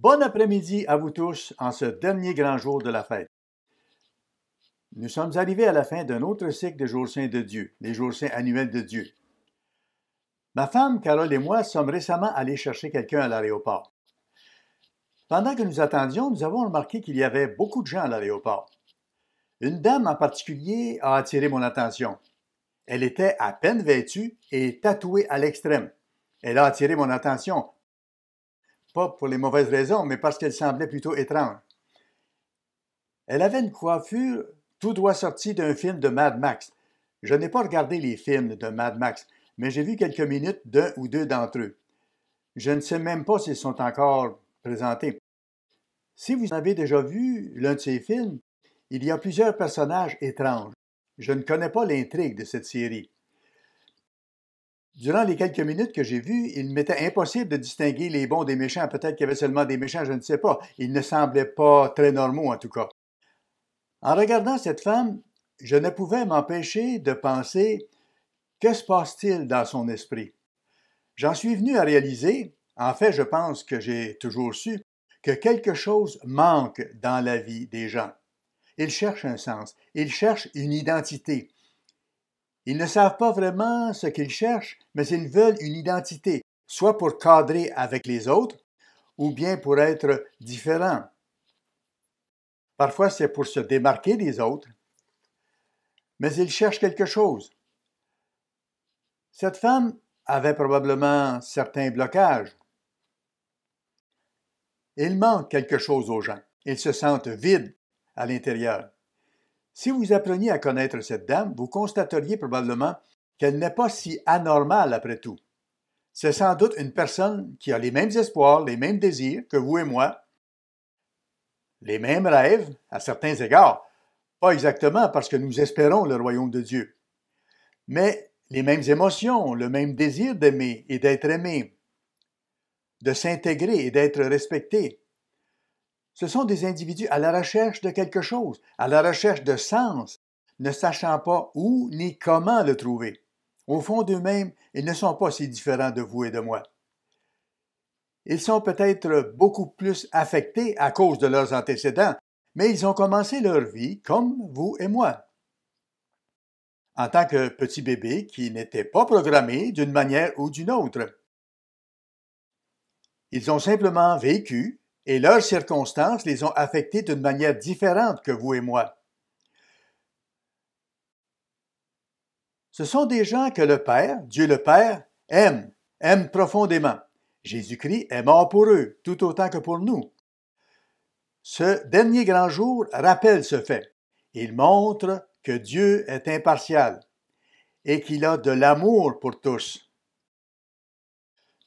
Bon après-midi à vous tous en ce dernier grand jour de la fête. Nous sommes arrivés à la fin d'un autre cycle des jours saints de Dieu, les jours saints annuels de Dieu. Ma femme, Carole et moi sommes récemment allés chercher quelqu'un à l'aéroport. Pendant que nous attendions, nous avons remarqué qu'il y avait beaucoup de gens à l'aéroport. Une dame en particulier a attiré mon attention. Elle était à peine vêtue et tatouée à l'extrême. Elle a attiré mon attention, pas pour les mauvaises raisons, mais parce qu'elle semblait plutôt étrange. Elle avait une coiffure tout droit sortie d'un film de Mad Max. Je n'ai pas regardé les films de Mad Max, mais j'ai vu quelques minutes d'un ou deux d'entre eux. Je ne sais même pas s'ils sont encore présentés. Si vous avez déjà vu l'un de ces films, il y a plusieurs personnages étranges. Je ne connais pas l'intrigue de cette série. Durant les quelques minutes que j'ai vues, il m'était impossible de distinguer les bons des méchants. Peut-être qu'il y avait seulement des méchants, je ne sais pas. Ils ne semblaient pas très normaux en tout cas. En regardant cette femme, je ne pouvais m'empêcher de penser « Que se passe-t-il dans son esprit? » J'en suis venu à réaliser, en fait je pense que j'ai toujours su, que quelque chose manque dans la vie des gens. Ils cherchent un sens, ils cherchent une identité. Ils ne savent pas vraiment ce qu'ils cherchent, mais ils veulent une identité, soit pour cadrer avec les autres, ou bien pour être différents. Parfois, c'est pour se démarquer des autres, mais ils cherchent quelque chose. Cette femme avait probablement certains blocages. Il manque quelque chose aux gens. Ils se sentent vides à l'intérieur. Si vous appreniez à connaître cette dame, vous constateriez probablement qu'elle n'est pas si anormale après tout. C'est sans doute une personne qui a les mêmes espoirs, les mêmes désirs que vous et moi, les mêmes rêves à certains égards, pas exactement parce que nous espérons le royaume de Dieu, mais les mêmes émotions, le même désir d'aimer et d'être aimé, de s'intégrer et d'être respecté. Ce sont des individus à la recherche de quelque chose, à la recherche de sens, ne sachant pas où ni comment le trouver. Au fond d'eux-mêmes, ils ne sont pas si différents de vous et de moi. Ils sont peut-être beaucoup plus affectés à cause de leurs antécédents, mais ils ont commencé leur vie comme vous et moi. En tant que petits bébés qui n'étaient pas programmés d'une manière ou d'une autre. Ils ont simplement vécu et leurs circonstances les ont affectés d'une manière différente que vous et moi. Ce sont des gens que le Père, Dieu le Père, aime profondément. Jésus-Christ est mort pour eux, tout autant que pour nous. Ce dernier grand jour rappelle ce fait. Il montre que Dieu est impartial et qu'il a de l'amour pour tous.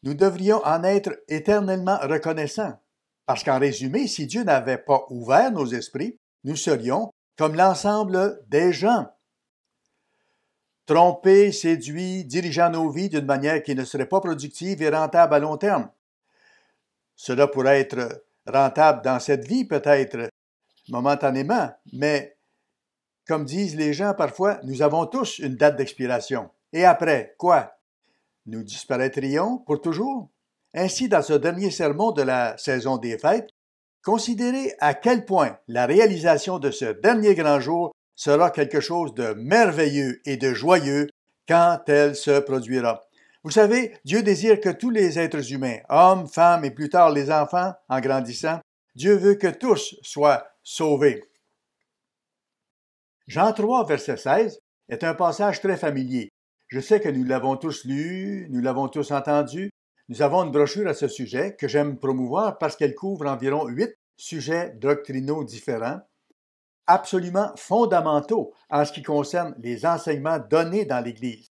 Nous devrions en être éternellement reconnaissants, parce qu'en résumé, si Dieu n'avait pas ouvert nos esprits, nous serions comme l'ensemble des gens. Trompés, séduits, dirigeant nos vies d'une manière qui ne serait pas productive et rentable à long terme. Cela pourrait être rentable dans cette vie, peut-être, momentanément, mais, comme disent les gens parfois, nous avons tous une date d'expiration. Et après, quoi? Nous disparaîtrions pour toujours? Ainsi, dans ce dernier sermon de la saison des fêtes, considérez à quel point la réalisation de ce dernier grand jour sera quelque chose de merveilleux et de joyeux quand elle se produira. Vous savez, Dieu désire que tous les êtres humains, hommes, femmes et plus tard les enfants, en grandissant, Dieu veut que tous soient sauvés. Jean 3, verset 16, est un passage très familier. Je sais que nous l'avons tous lu, nous l'avons tous entendu. Nous avons une brochure à ce sujet que j'aime promouvoir parce qu'elle couvre environ 8 sujets doctrinaux différents, absolument fondamentaux en ce qui concerne les enseignements donnés dans l'Église.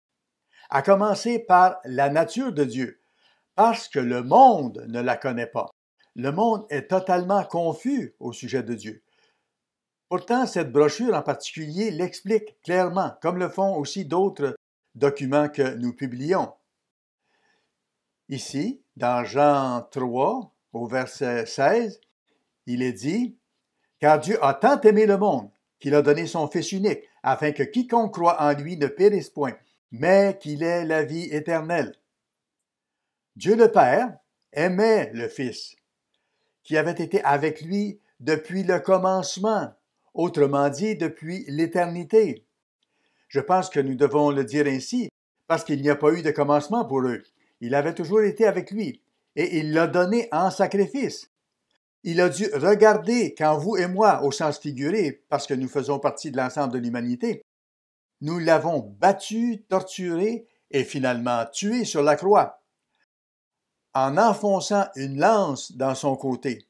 À commencer par la nature de Dieu, parce que le monde ne la connaît pas. Le monde est totalement confus au sujet de Dieu. Pourtant, cette brochure en particulier l'explique clairement, comme le font aussi d'autres documents que nous publions. Ici, dans Jean 3, au verset 16, il est dit « Car Dieu a tant aimé le monde qu'il a donné son Fils unique, afin que quiconque croit en lui ne périsse point, mais qu'il ait la vie éternelle. » Dieu le Père aimait le Fils. qui avait été avec lui depuis le commencement, autrement dit, depuis l'éternité. Je pense que nous devons le dire ainsi, parce qu'il n'y a pas eu de commencement pour eux. Il avait toujours été avec lui, et il l'a donné en sacrifice. Il a dû regarder quand vous et moi, au sens figuré, parce que nous faisons partie de l'ensemble de l'humanité, nous l'avons battu, torturé et finalement tué sur la croix, en enfonçant une lance dans son côté,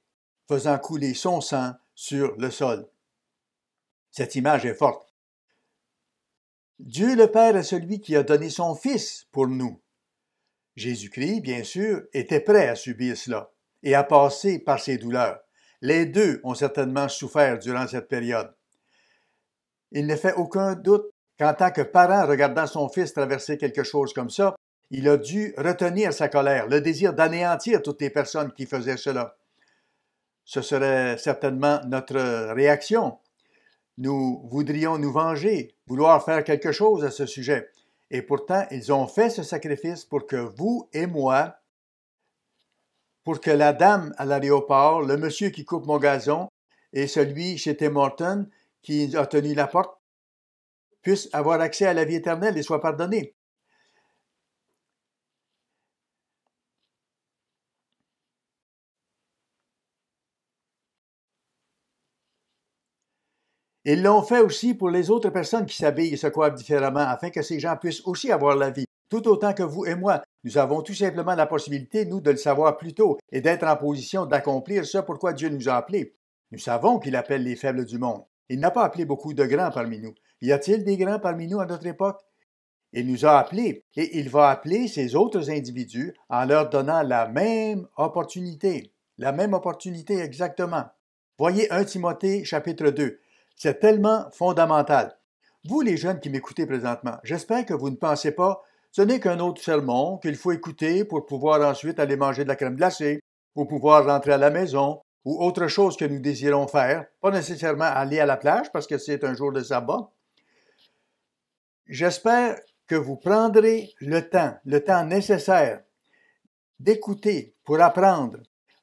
faisant couler son sang sur le sol. Cette image est forte. Dieu le Père est celui qui a donné son Fils pour nous. Jésus-Christ, bien sûr, était prêt à subir cela et à passer par ces douleurs. Les deux ont certainement souffert durant cette période. Il ne fait aucun doute qu'en tant que parent regardant son fils traverser quelque chose comme ça, il a dû retenir sa colère, le désir d'anéantir toutes les personnes qui faisaient cela. Ce serait certainement notre réaction. Nous voudrions nous venger, vouloir faire quelque chose à ce sujet. Et pourtant, ils ont fait ce sacrifice pour que vous et moi, pour que la dame à l'aéroport, le monsieur qui coupe mon gazon et celui chez Tim Hortons qui a tenu la porte puissent avoir accès à la vie éternelle et soient pardonnés. Ils l'ont fait aussi pour les autres personnes qui s'habillent et se coiffent différemment, afin que ces gens puissent aussi avoir la vie, tout autant que vous et moi. Nous avons tout simplement la possibilité, nous, de le savoir plus tôt et d'être en position d'accomplir ce pourquoi Dieu nous a appelés. Nous savons qu'il appelle les faibles du monde. Il n'a pas appelé beaucoup de grands parmi nous. Y a-t-il des grands parmi nous à notre époque? Il nous a appelés et il va appeler ces autres individus en leur donnant la même opportunité. La même opportunité exactement. Voyez 1 Timothée chapitre 2. C'est tellement fondamental. Vous, les jeunes qui m'écoutez présentement, j'espère que vous ne pensez pas ce n'est qu'un autre sermon qu'il faut écouter pour pouvoir ensuite aller manger de la crème glacée, ou pouvoir rentrer à la maison, ou autre chose que nous désirons faire, pas nécessairement aller à la plage parce que c'est un jour de sabbat. J'espère que vous prendrez le temps nécessaire d'écouter pour apprendre,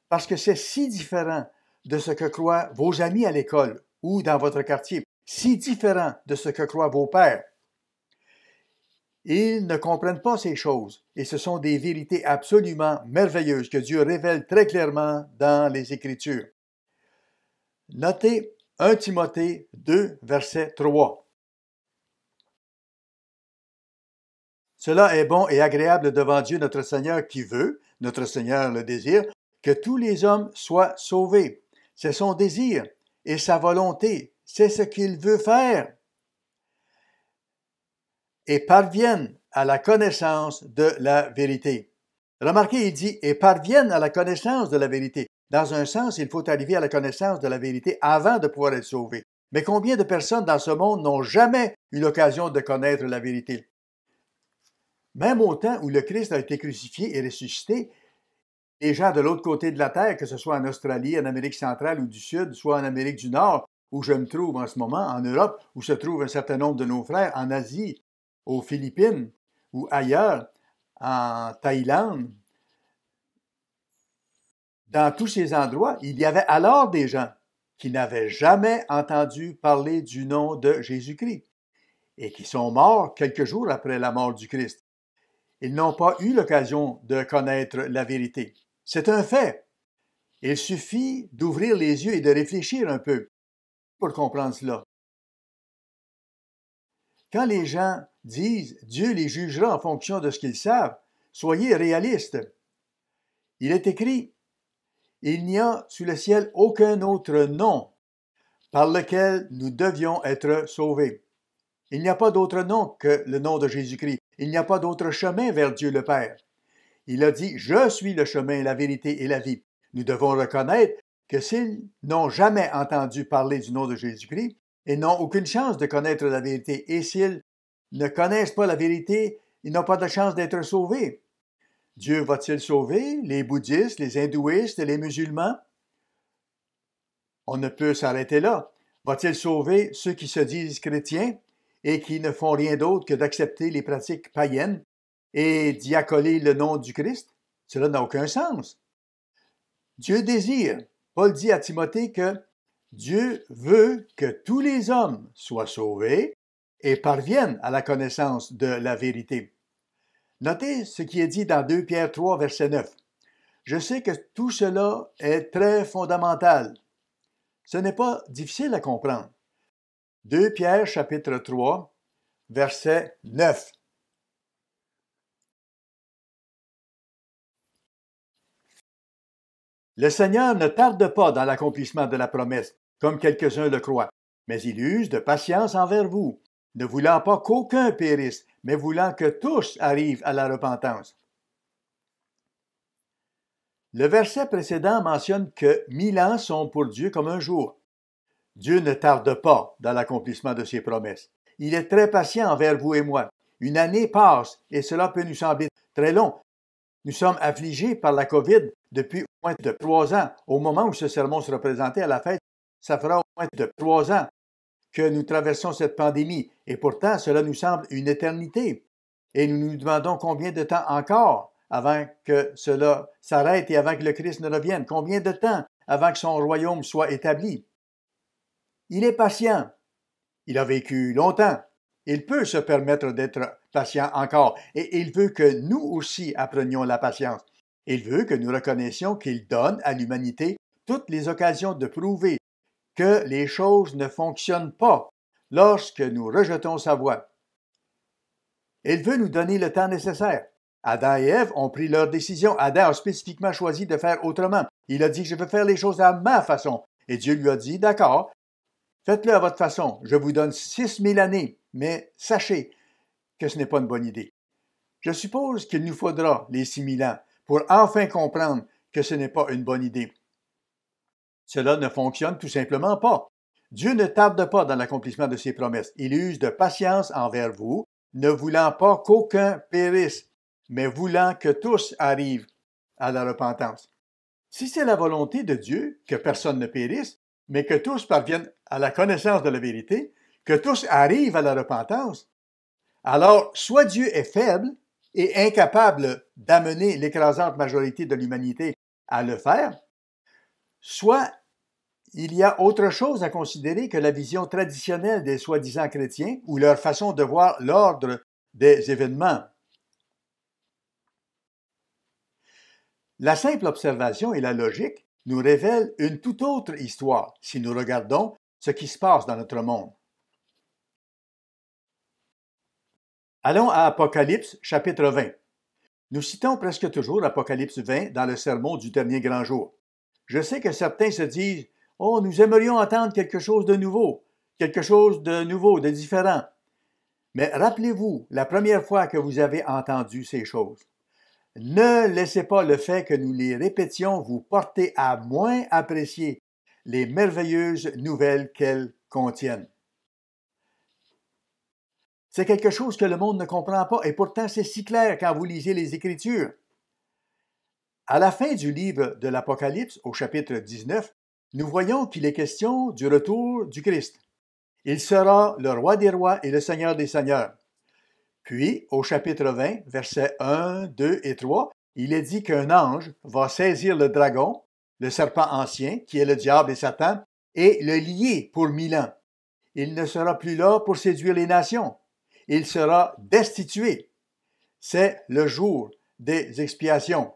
parce que c'est si différent de ce que croient vos amis à l'école ou dans votre quartier, si différent de ce que croient vos pères. Ils ne comprennent pas ces choses, et ce sont des vérités absolument merveilleuses que Dieu révèle très clairement dans les Écritures. Notez 1 Timothée 2, verset 3. Cela est bon et agréable devant Dieu notre Seigneur qui veut, notre Seigneur le désire, que tous les hommes soient sauvés. C'est son désir et sa volonté, c'est ce qu'il veut faire. Et parviennent à la connaissance de la vérité. Remarquez, il dit « et parviennent à la connaissance de la vérité ». Dans un sens, il faut arriver à la connaissance de la vérité avant de pouvoir être sauvé. Mais combien de personnes dans ce monde n'ont jamais eu l'occasion de connaître la vérité? Même au temps où le Christ a été crucifié et ressuscité, les gens de l'autre côté de la terre, que ce soit en Australie, en Amérique centrale ou du Sud, soit en Amérique du Nord, où je me trouve en ce moment, en Europe, où se trouve un certain nombre de nos frères, en Asie, aux Philippines ou ailleurs, en Thaïlande, dans tous ces endroits, il y avait alors des gens qui n'avaient jamais entendu parler du nom de Jésus-Christ et qui sont morts quelques jours après la mort du Christ. Ils n'ont pas eu l'occasion de connaître la vérité. C'est un fait. Il suffit d'ouvrir les yeux et de réfléchir un peu pour comprendre cela. Quand les gens disent « Dieu les jugera en fonction de ce qu'ils savent », soyez réalistes. Il est écrit « Il n'y a sous le ciel aucun autre nom par lequel nous devions être sauvés. » Il n'y a pas d'autre nom que le nom de Jésus-Christ. Il n'y a pas d'autre chemin vers Dieu le Père. Il a dit « Je suis le chemin, la vérité et la vie ». Nous devons reconnaître que s'ils n'ont jamais entendu parler du nom de Jésus-Christ, ils n'ont aucune chance de connaître la vérité. Et s'ils ne connaissent pas la vérité, ils n'ont pas de chance d'être sauvés. Dieu va-t-il sauver les bouddhistes, les hindouistes et les musulmans? On ne peut s'arrêter là. Va-t-il sauver ceux qui se disent chrétiens et qui ne font rien d'autre que d'accepter les pratiques païennes et d'y accoler le nom du Christ? Cela n'a aucun sens. Dieu désire Paul dit à Timothée que Dieu veut que tous les hommes soient sauvés et parviennent à la connaissance de la vérité. Notez ce qui est dit dans 2 Pierre 3, verset 9. Je sais que tout cela est très fondamental. Ce n'est pas difficile à comprendre. 2 Pierre chapitre 3, verset 9. Le Seigneur ne tarde pas dans l'accomplissement de la promesse, comme quelques-uns le croient, mais il use de patience envers vous, ne voulant pas qu'aucun périsse, mais voulant que tous arrivent à la repentance. Le verset précédent mentionne que 1000 ans sont pour Dieu comme un jour. Dieu ne tarde pas dans l'accomplissement de ses promesses. Il est très patient envers vous et moi. Une année passe et cela peut nous sembler très long. Nous sommes affligés par la COVID depuis moins de 3 ans. Au moment où ce sermon sera présenté à la fête, ça fera moins de 3 ans que nous traversons cette pandémie. Et pourtant, cela nous semble une éternité. Et nous nous demandons combien de temps encore avant que cela s'arrête et avant que le Christ ne revienne. Combien de temps avant que son royaume soit établi? Il est patient. Il a vécu longtemps. Il peut se permettre d'être patient encore. Et il veut que nous aussi apprenions la patience. Il veut que nous reconnaissions qu'il donne à l'humanité toutes les occasions de prouver que les choses ne fonctionnent pas lorsque nous rejetons sa voix. Il veut nous donner le temps nécessaire. Adam et Ève ont pris leur décision. Adam a spécifiquement choisi de faire autrement. Il a dit « Je veux faire les choses à ma façon ». Et Dieu lui a dit « D'accord, faites-le à votre façon. Je vous donne 6000 années, mais sachez que ce n'est pas une bonne idée. Je suppose qu'il nous faudra les 6000 ans pour enfin comprendre que ce n'est pas une bonne idée. Cela ne fonctionne tout simplement pas. Dieu ne tarde pas dans l'accomplissement de ses promesses. Il use de patience envers vous, ne voulant pas qu'aucun périsse, mais voulant que tous arrivent à la repentance. Si c'est la volonté de Dieu que personne ne périsse, mais que tous parviennent à la connaissance de la vérité, que tous arrivent à la repentance, alors soit Dieu est faible et incapable d'amener l'écrasante majorité de l'humanité à le faire, soit il y a autre chose à considérer que la vision traditionnelle des soi-disant chrétiens ou leur façon de voir l'ordre des événements. La simple observation et la logique nous révèlent une toute autre histoire si nous regardons ce qui se passe dans notre monde. Allons à Apocalypse, chapitre 20. Nous citons presque toujours Apocalypse 20 dans le sermon du dernier grand jour. Je sais que certains se disent « Oh, nous aimerions entendre quelque chose de nouveau, de différent. » Mais rappelez-vous la première fois que vous avez entendu ces choses. Ne laissez pas le fait que nous les répétions vous porter à moins apprécier les merveilleuses nouvelles qu'elles contiennent. C'est quelque chose que le monde ne comprend pas et pourtant c'est si clair quand vous lisez les Écritures. À la fin du livre de l'Apocalypse, au chapitre 19, nous voyons qu'il est question du retour du Christ. Il sera le roi des rois et le seigneur des seigneurs. Puis, au chapitre 20, versets 1, 2 et 3, il est dit qu'un ange va saisir le dragon, le serpent ancien, qui est le diable et Satan, et le lier pour 1000 ans. Il ne sera plus là pour séduire les nations. Il sera destitué. C'est le jour des expiations.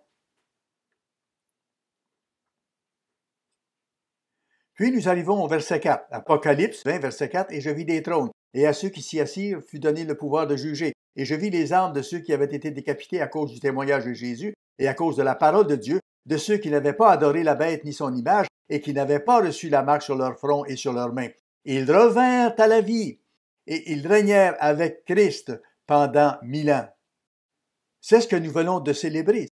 Puis nous arrivons au verset 4, Apocalypse 20, verset 4, « Et je vis des trônes, et à ceux qui s'y assirent fut donné le pouvoir de juger. Et je vis les âmes de ceux qui avaient été décapités à cause du témoignage de Jésus et à cause de la parole de Dieu, de ceux qui n'avaient pas adoré la bête ni son image, et qui n'avaient pas reçu la marque sur leur front et sur leurs mains. Ils revinrent à la vie, et ils régnèrent avec Christ pendant 1000 ans. » C'est ce que nous venons de célébrer.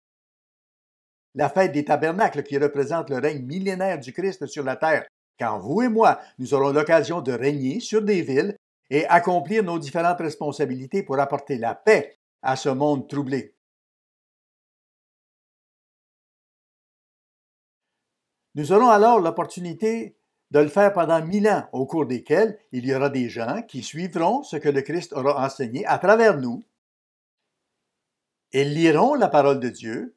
La fête des tabernacles qui représente le règne millénaire du Christ sur la terre, quand vous et moi, nous aurons l'occasion de régner sur des villes et accomplir nos différentes responsabilités pour apporter la paix à ce monde troublé. Nous aurons alors l'opportunité de le faire pendant 1000 ans, au cours desquels il y aura des gens qui suivront ce que le Christ aura enseigné à travers nous. Ils liront la parole de Dieu,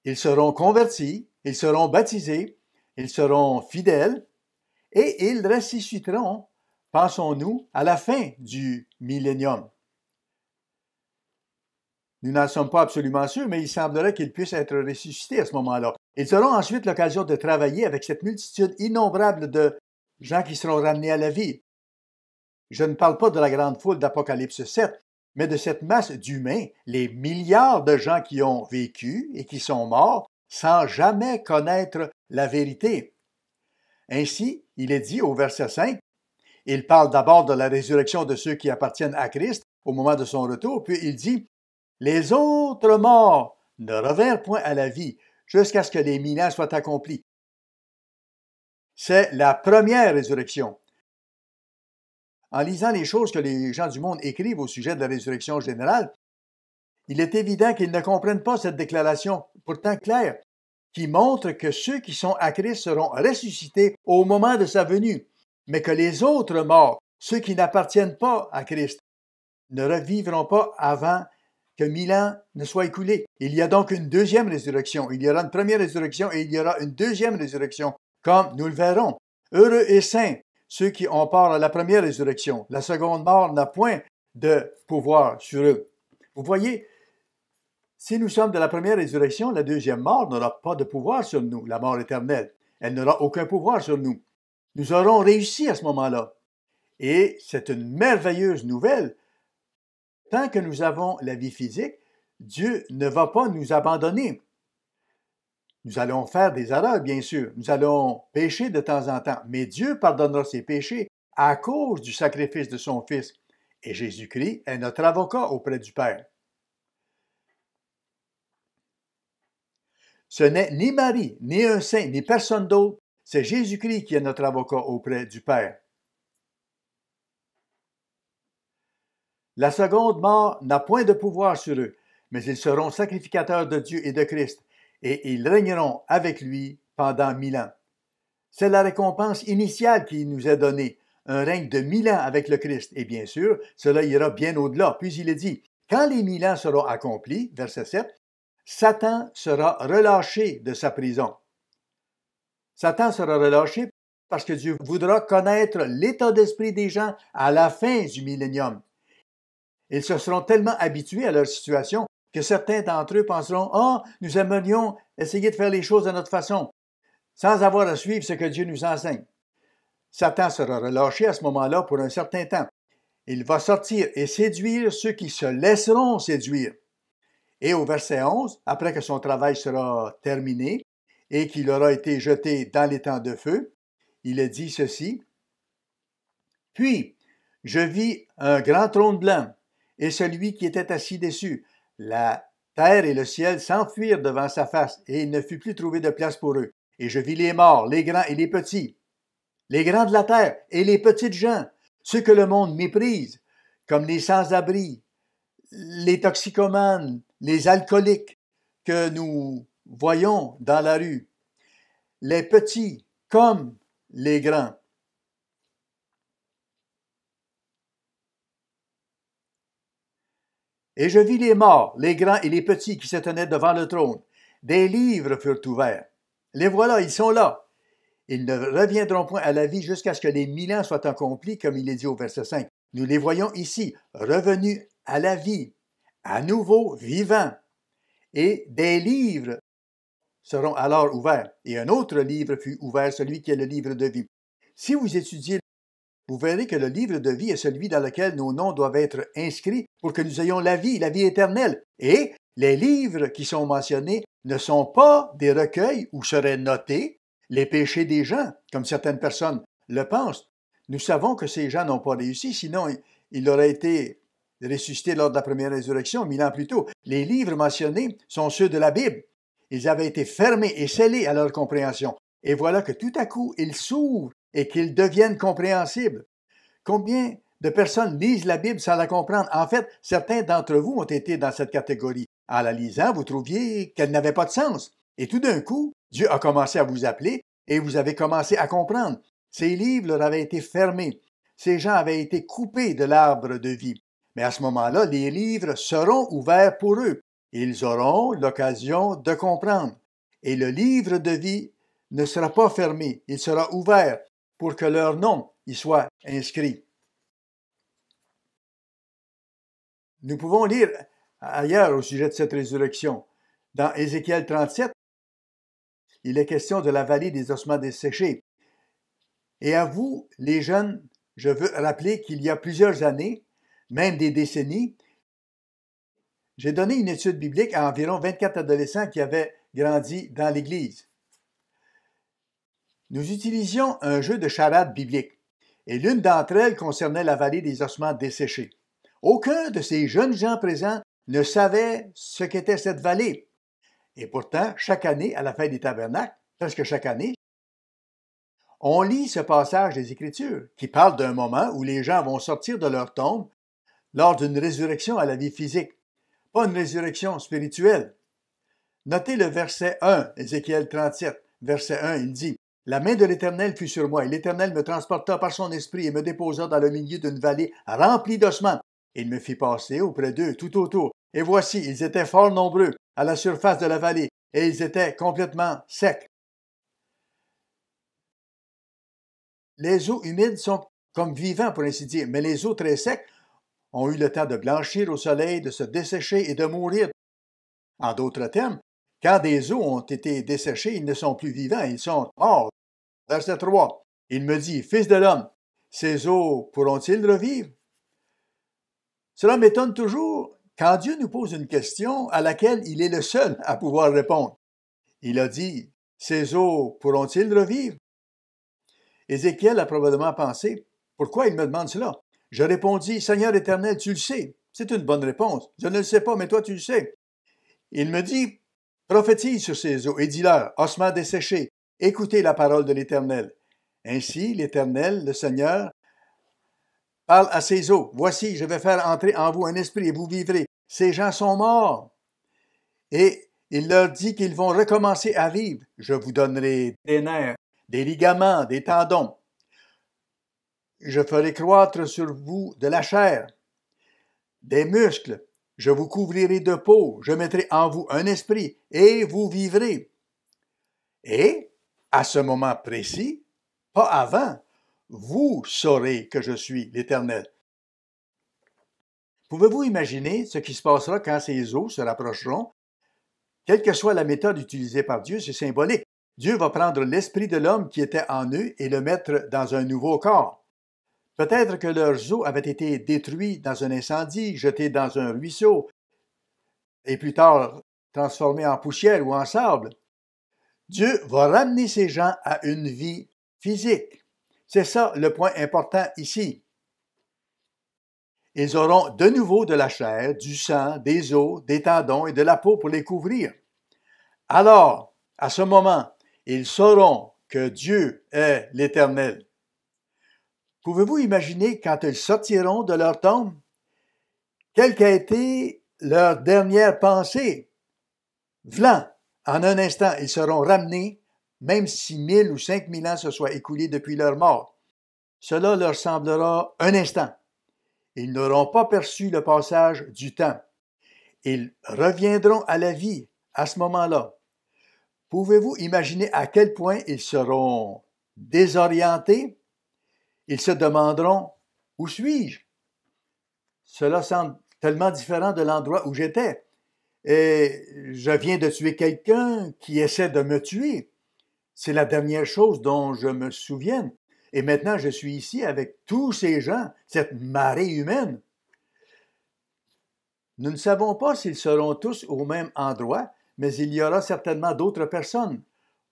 ils seront convertis, ils seront baptisés, Ils seront fidèles et ils ressusciteront, pensons-nous, à la fin du millénium. Nous n'en sommes pas absolument sûrs, mais il semblerait qu'ils puissent être ressuscités à ce moment-là. Ils auront ensuite l'occasion de travailler avec cette multitude innombrable de gens qui seront ramenés à la vie. Je ne parle pas de la grande foule d'Apocalypse 7, mais de cette masse d'humains, les milliards de gens qui ont vécu et qui sont morts sans jamais connaître la vérité. Ainsi, il est dit au verset 5, il parle d'abord de la résurrection de ceux qui appartiennent à Christ au moment de son retour, puis il dit, les autres morts ne revinrent point à la vie jusqu'à ce que les 1000 ans soient accomplis. C'est la première résurrection. En lisant les choses que les gens du monde écrivent au sujet de la résurrection générale, il est évident qu'ils ne comprennent pas cette déclaration, pourtant claire, qui montre que ceux qui sont à Christ seront ressuscités au moment de sa venue, mais que les autres morts, ceux qui n'appartiennent pas à Christ, ne revivront pas avant que 1000 ans ne soient écoulés. Il y a donc une deuxième résurrection. Il y aura une première résurrection et il y aura une deuxième résurrection, comme nous le verrons. Heureux et saints ceux qui ont part à la première résurrection. La seconde mort n'a point de pouvoir sur eux. Vous voyez, si nous sommes de la première résurrection, la deuxième mort n'aura pas de pouvoir sur nous, la mort éternelle. Elle n'aura aucun pouvoir sur nous. Nous aurons réussi à ce moment-là. Et c'est une merveilleuse nouvelle. Tant que nous avons la vie physique, Dieu ne va pas nous abandonner. Nous allons faire des erreurs, bien sûr. Nous allons pécher de temps en temps. Mais Dieu pardonnera ses péchés à cause du sacrifice de son Fils. Et Jésus-Christ est notre avocat auprès du Père. Ce n'est ni Marie, ni un saint, ni personne d'autre. C'est Jésus-Christ qui est notre avocat auprès du Père. La seconde mort n'a point de pouvoir sur eux, mais ils seront sacrificateurs de Dieu et de Christ, et ils régneront avec lui pendant 1000 ans. C'est la récompense initiale qui nous est donnée, un règne de 1000 ans avec le Christ. Et bien sûr, cela ira bien au-delà. Puis il est dit, quand les 1000 ans seront accomplis, verset 7, Satan sera relâché de sa prison. Satan sera relâché parce que Dieu voudra connaître l'état d'esprit des gens à la fin du millénium. Ils se seront tellement habitués à leur situation que certains d'entre eux penseront « Ah, nous aimerions essayer de faire les choses de notre façon, sans avoir à suivre ce que Dieu nous enseigne. » Satan sera relâché à ce moment-là pour un certain temps. Il va sortir et séduire ceux qui se laisseront séduire. Et au verset 11, après que son travail sera terminé et qu'il aura été jeté dans les temps de feu, il est dit ceci. « Puis, je vis un grand trône blanc, et celui qui était assis dessus. La terre et le ciel s'enfuirent devant sa face, et il ne fut plus trouvé de place pour eux. Et je vis les morts, les grands et les petits, les grands de la terre et les petites gens, ceux que le monde méprise, comme les sans-abri, les toxicomanes, les alcooliques que nous voyons dans la rue, les petits comme les grands. Et je vis les morts, les grands et les petits qui se tenaient devant le trône. Des livres furent ouverts. Les voilà, ils sont là. Ils ne reviendront point à la vie jusqu'à ce que les 1000 ans soient accomplis, comme il est dit au verset 5. Nous les voyons ici, revenus à la vie, à nouveau vivants. Et des livres seront alors ouverts. Et un autre livre fut ouvert, celui qui est le livre de vie. Si vous étudiez, vous verrez que le livre de vie est celui dans lequel nos noms doivent être inscrits pour que nous ayons la vie éternelle. Et les livres qui sont mentionnés ne sont pas des recueils où seraient notés les péchés des gens, comme certaines personnes le pensent. Nous savons que ces gens n'ont pas réussi, sinon ils auraient été ressuscités lors de la première résurrection 1000 ans plus tôt. Les livres mentionnés sont ceux de la Bible. Ils avaient été fermés et scellés à leur compréhension. Et voilà que tout à coup, ils s'ouvrent et qu'ils deviennent compréhensibles. Combien de personnes lisent la Bible sans la comprendre? En fait, certains d'entre vous ont été dans cette catégorie. En la lisant, vous trouviez qu'elle n'avait pas de sens. Et tout d'un coup, Dieu a commencé à vous appeler et vous avez commencé à comprendre. Ces livres leur avaient été fermés. Ces gens avaient été coupés de l'arbre de vie. Mais à ce moment-là, les livres seront ouverts pour eux. Ils auront l'occasion de comprendre. Et le livre de vie ne sera pas fermé, il sera ouvert pour que leur nom y soit inscrit. Nous pouvons lire ailleurs au sujet de cette résurrection. Dans Ézéchiel 37, il est question de la vallée des ossements desséchés. Et à vous, les jeunes, je veux rappeler qu'il y a plusieurs années, même des décennies, j'ai donné une étude biblique à environ 24 adolescents qui avaient grandi dans l'Église. Nous utilisions un jeu de charade biblique, et l'une d'entre elles concernait la vallée des ossements desséchés. Aucun de ces jeunes gens présents ne savait ce qu'était cette vallée. Et pourtant, chaque année, à la fête des tabernacles, presque chaque année, on lit ce passage des Écritures qui parle d'un moment où les gens vont sortir de leur tombe lors d'une résurrection à la vie physique, pas une résurrection spirituelle. Notez le verset 1, Ézéchiel 37, verset 1, il dit « La main de l'Éternel fut sur moi, et l'Éternel me transporta par son esprit et me déposa dans le milieu d'une vallée remplie d'ossements. Il me fit passer auprès d'eux tout autour. Et voici, ils étaient fort nombreux à la surface de la vallée, et ils étaient complètement secs. » Les eaux humides sont comme vivants, pour ainsi dire, mais les eaux très secs ont eu le temps de blanchir au soleil, de se dessécher et de mourir. En d'autres termes, quand des eaux ont été desséchées, ils ne sont plus vivants, ils sont morts. Verset 3. Il me dit, « Fils de l'homme, ces eaux pourront-ils revivre? » Cela m'étonne toujours quand Dieu nous pose une question à laquelle il est le seul à pouvoir répondre. Il a dit, « Ces eaux pourront-ils revivre? » Ézéchiel a probablement pensé, « Pourquoi il me demande cela? » Je répondis, « Seigneur éternel, tu le sais. » C'est une bonne réponse. Je ne le sais pas, mais toi tu le sais. Il me dit, « Prophétise sur ces eaux et dis-leur, ossements desséchés, écoutez la parole de l'Éternel. » Ainsi, l'Éternel, le Seigneur, parle à ces eaux. « Voici, je vais faire entrer en vous un esprit et vous vivrez. Ces gens sont morts. » Et il leur dit qu'ils vont recommencer à vivre. « Je vous donnerai des nerfs, des ligaments, des tendons. Je ferai croître sur vous de la chair, des muscles. Je vous couvrirai de peau. Je mettrai en vous un esprit et vous vivrez. » Et, à ce moment précis, pas avant, vous saurez que je suis l'Éternel. Pouvez-vous imaginer ce qui se passera quand ces eaux se rapprocheront? Quelle que soit la méthode utilisée par Dieu, c'est symbolique. Dieu va prendre l'esprit de l'homme qui était en eux et le mettre dans un nouveau corps. Peut-être que leurs os avaient été détruits dans un incendie, jetés dans un ruisseau, et plus tard transformés en poussière ou en sable. Dieu va ramener ces gens à une vie physique. C'est ça le point important ici. Ils auront de nouveau de la chair, du sang, des os, des tendons et de la peau pour les couvrir. Alors, à ce moment, ils sauront que Dieu est l'Éternel. Pouvez-vous imaginer quand ils sortiront de leur tombe? Quelle qu'a été leur dernière pensée? Vlan, en un instant, ils seront ramenés, même si 1000 ou 5000 ans se soient écoulés depuis leur mort. Cela leur semblera un instant. Ils n'auront pas perçu le passage du temps. Ils reviendront à la vie à ce moment-là. Pouvez-vous imaginer à quel point ils seront désorientés? Ils se demanderont, « Où suis-je? » Cela semble tellement différent de l'endroit où j'étais. Et je viens de tuer quelqu'un qui essaie de me tuer. C'est la dernière chose dont je me souvienne. Et maintenant, je suis ici avec tous ces gens, cette marée humaine. Nous ne savons pas s'ils seront tous au même endroit, mais il y aura certainement d'autres personnes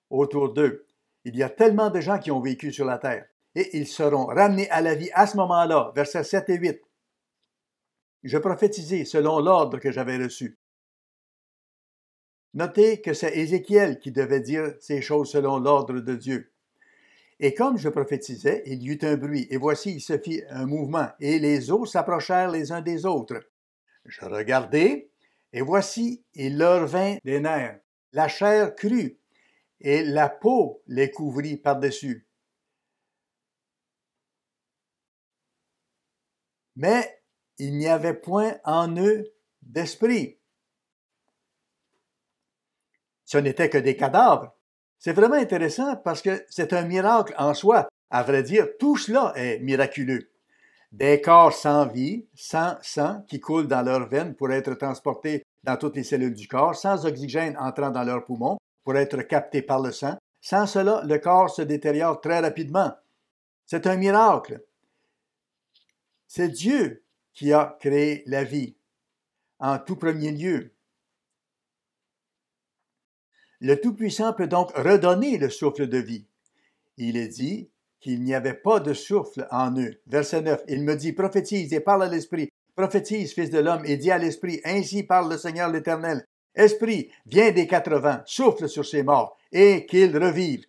autour d'eux. Il y a tellement de gens qui ont vécu sur la terre. Et ils seront ramenés à la vie à ce moment-là, versets 7 et 8. Je prophétisais selon l'ordre que j'avais reçu. Notez que c'est Ézéchiel qui devait dire ces choses selon l'ordre de Dieu. Et comme je prophétisais, il y eut un bruit, et voici, il se fit un mouvement, et les eaux s'approchèrent les uns des autres. Je regardai, et voici, il leur vint des nerfs. La chair crut, et la peau les couvrit par-dessus. Mais il n'y avait point en eux d'esprit. Ce n'étaient que des cadavres. C'est vraiment intéressant parce que c'est un miracle en soi. À vrai dire, tout cela est miraculeux. Des corps sans vie, sans sang qui coule dans leurs veines pour être transporté dans toutes les cellules du corps, sans oxygène entrant dans leurs poumons pour être capté par le sang. Sans cela, le corps se détériore très rapidement. C'est un miracle. C'est Dieu qui a créé la vie en tout premier lieu. Le Tout-Puissant peut donc redonner le souffle de vie. Il est dit qu'il n'y avait pas de souffle en eux. Verset 9, il me dit, prophétise et parle à l'Esprit. Prophétise, fils de l'homme, et dis à l'Esprit, ainsi parle le Seigneur l'Éternel. Esprit, viens des 80, souffle sur ces morts, et qu'ils revivent.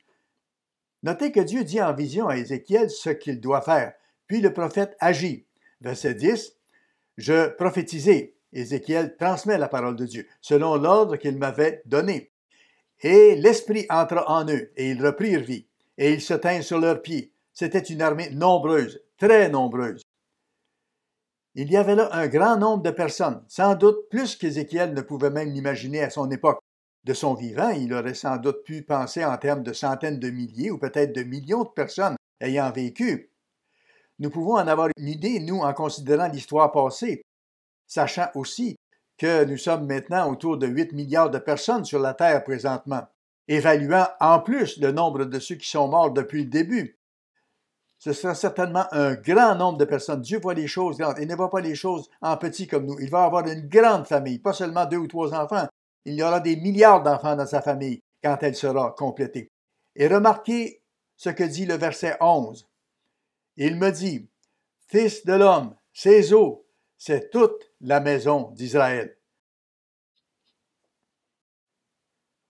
Notez que Dieu dit en vision à Ézéchiel ce qu'il doit faire, puis le prophète agit. Verset 10, je prophétisai. Ézéchiel transmet la parole de Dieu, selon l'ordre qu'il m'avait donné. Et l'Esprit entra en eux, et ils reprirent vie, et ils se tinrent sur leurs pieds. C'était une armée nombreuse, très nombreuse. Il y avait là un grand nombre de personnes, sans doute plus qu'Ézéchiel ne pouvait même l'imaginer à son époque. De son vivant, il aurait sans doute pu penser en termes de centaines de milliers ou peut-être de millions de personnes ayant vécu. Nous pouvons en avoir une idée, nous, en considérant l'histoire passée, sachant aussi que nous sommes maintenant autour de 8 milliards de personnes sur la Terre présentement, évaluant en plus le nombre de ceux qui sont morts depuis le début. Ce sera certainement un grand nombre de personnes. Dieu voit les choses grandes. Il ne voit pas les choses en petit comme nous. Il va avoir une grande famille, pas seulement 2 ou 3 enfants. Il y aura des milliards d'enfants dans sa famille quand elle sera complétée. Et remarquez ce que dit le verset 11. Il me dit, Fils de l'homme, ces eaux, c'est toute la maison d'Israël.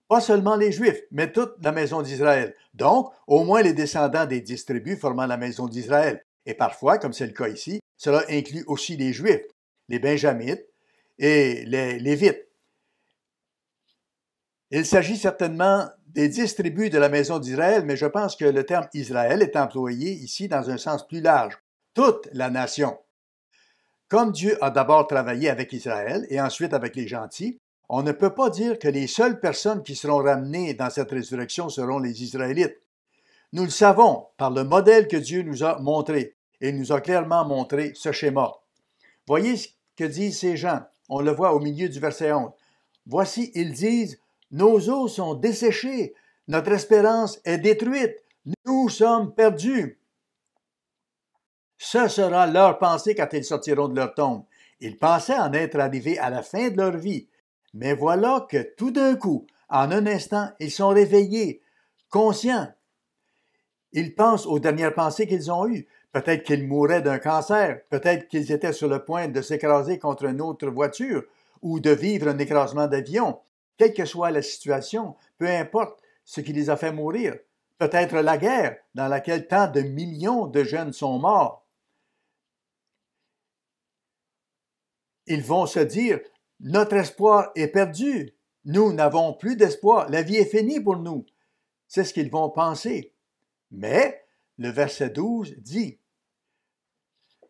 Pas seulement les Juifs, mais toute la maison d'Israël. Donc, au moins les descendants des 10 tribus formant la maison d'Israël. Et parfois, comme c'est le cas ici, cela inclut aussi les Juifs, les Benjamites et les Lévites. Il s'agit certainement des 10 tribus de la maison d'Israël, mais je pense que le terme Israël est employé ici dans un sens plus large. Toute la nation. Comme Dieu a d'abord travaillé avec Israël et ensuite avec les gentils, on ne peut pas dire que les seules personnes qui seront ramenées dans cette résurrection seront les Israélites. Nous le savons par le modèle que Dieu nous a montré, et il nous a clairement montré ce schéma. Voyez ce que disent ces gens. On le voit au milieu du verset 11. Voici, ils disent, nos eaux sont desséchées, notre espérance est détruite, nous sommes perdus. Ce sera leur pensée quand ils sortiront de leur tombe. Ils pensaient en être arrivés à la fin de leur vie. Mais voilà que tout d'un coup, en un instant, ils sont réveillés, conscients. Ils pensent aux dernières pensées qu'ils ont eues. Peut-être qu'ils mouraient d'un cancer, peut-être qu'ils étaient sur le point de s'écraser contre une autre voiture ou de vivre un écrasement d'avion. Quelle que soit la situation, peu importe ce qui les a fait mourir. Peut-être la guerre dans laquelle tant de millions de jeunes sont morts. Ils vont se dire, notre espoir est perdu. Nous n'avons plus d'espoir. La vie est finie pour nous. C'est ce qu'ils vont penser. Mais le verset 12 dit,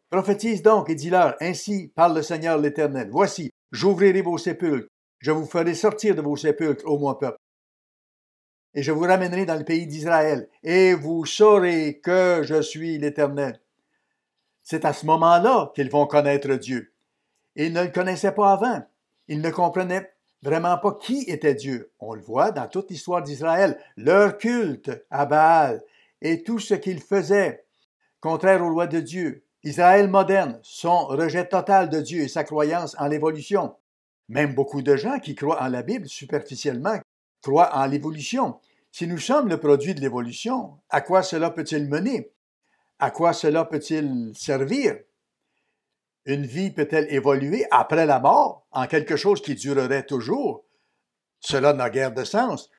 prophétise donc et dis-leur, ainsi parle le Seigneur l'Éternel. Voici, j'ouvrirai vos sépulcres. Je vous ferai sortir de vos sépulcres, ô mon peuple. Et je vous ramènerai dans le pays d'Israël. Et vous saurez que je suis l'Éternel. C'est à ce moment-là qu'ils vont connaître Dieu. Ils ne le connaissaient pas avant. Ils ne comprenaient vraiment pas qui était Dieu. On le voit dans toute l'histoire d'Israël. Leur culte à Baal et tout ce qu'ils faisaient, contraire aux lois de Dieu. Israël moderne, son rejet total de Dieu et sa croyance en l'évolution. Même beaucoup de gens qui croient en la Bible superficiellement croient en l'évolution. Si nous sommes le produit de l'évolution, à quoi cela peut-il mener? À quoi cela peut-il servir? Une vie peut-elle évoluer après la mort en quelque chose qui durerait toujours? Cela n'a guère de sens.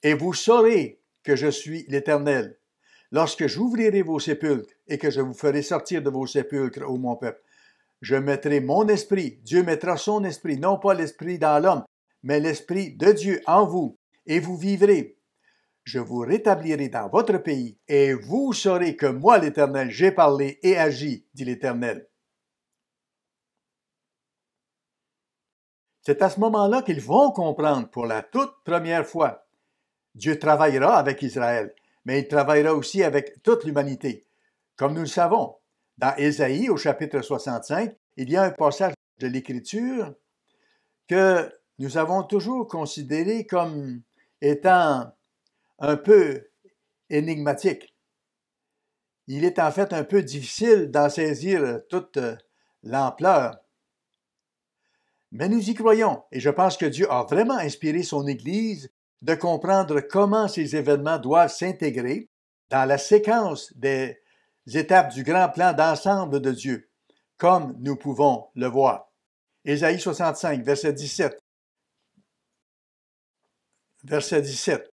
Et vous saurez que je suis l'Éternel, lorsque j'ouvrirai vos sépulcres et que je vous ferai sortir de vos sépulcres, ô mon peuple. Je mettrai mon esprit, Dieu mettra son esprit, non pas l'esprit dans l'homme, mais l'esprit de Dieu en vous, et vous vivrez. Je vous rétablirai dans votre pays, et vous saurez que moi, l'Éternel, j'ai parlé et agi, dit l'Éternel. C'est à ce moment-là qu'ils vont comprendre pour la toute première fois. Dieu travaillera avec Israël, mais il travaillera aussi avec toute l'humanité. Comme nous le savons, dans Ésaïe, au chapitre 65, il y a un passage de l'Écriture que nous avons toujours considéré comme étant un peu énigmatique. Il est en fait un peu difficile d'en saisir toute l'ampleur. Mais nous y croyons, et je pense que Dieu a vraiment inspiré son Église de comprendre comment ces événements doivent s'intégrer dans la séquence des étapes du grand plan d'ensemble de Dieu, comme nous pouvons le voir. Ésaïe 65, verset 17. Verset 17.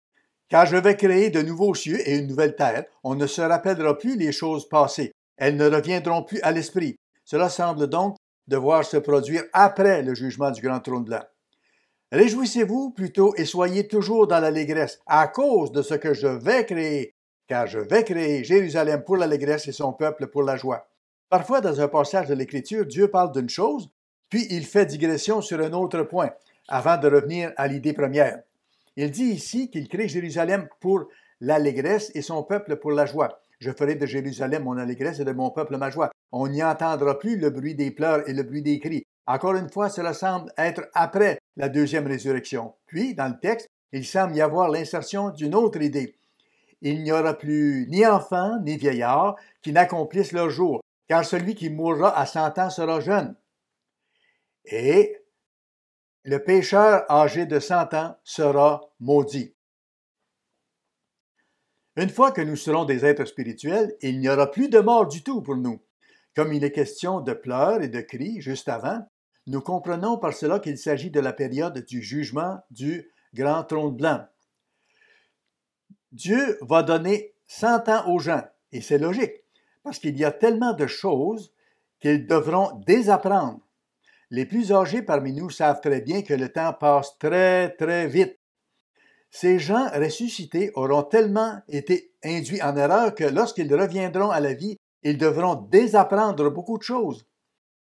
Car je vais créer de nouveaux cieux et une nouvelle terre, on ne se rappellera plus les choses passées, elles ne reviendront plus à l'esprit. Cela semble donc devoir se produire après le jugement du grand trône blanc. Réjouissez-vous plutôt et soyez toujours dans l'allégresse à cause de ce que je vais créer, car je vais créer Jérusalem pour l'allégresse et son peuple pour la joie. Parfois, dans un passage de l'Écriture, Dieu parle d'une chose, puis il fait digression sur un autre point, avant de revenir à l'idée première. Il dit ici qu'il crée Jérusalem pour l'allégresse et son peuple pour la joie. Je ferai de Jérusalem mon allégresse et de mon peuple ma joie. On n'y entendra plus le bruit des pleurs et le bruit des cris. Encore une fois, cela semble être après la deuxième résurrection. Puis, dans le texte, il semble y avoir l'insertion d'une autre idée. Il n'y aura plus ni enfants ni vieillards qui n'accomplissent leur jour, car celui qui mourra à 100 ans sera jeune. Et le pécheur âgé de 100 ans sera maudit. Une fois que nous serons des êtres spirituels, il n'y aura plus de mort du tout pour nous. Comme il est question de pleurs et de cris juste avant, nous comprenons par cela qu'il s'agit de la période du jugement du grand trône blanc. Dieu va donner 100 ans aux gens, et c'est logique, parce qu'il y a tellement de choses qu'ils devront désapprendre. Les plus âgés parmi nous savent très bien que le temps passe très, très vite. Ces gens ressuscités auront tellement été induits en erreur que lorsqu'ils reviendront à la vie, ils devront désapprendre beaucoup de choses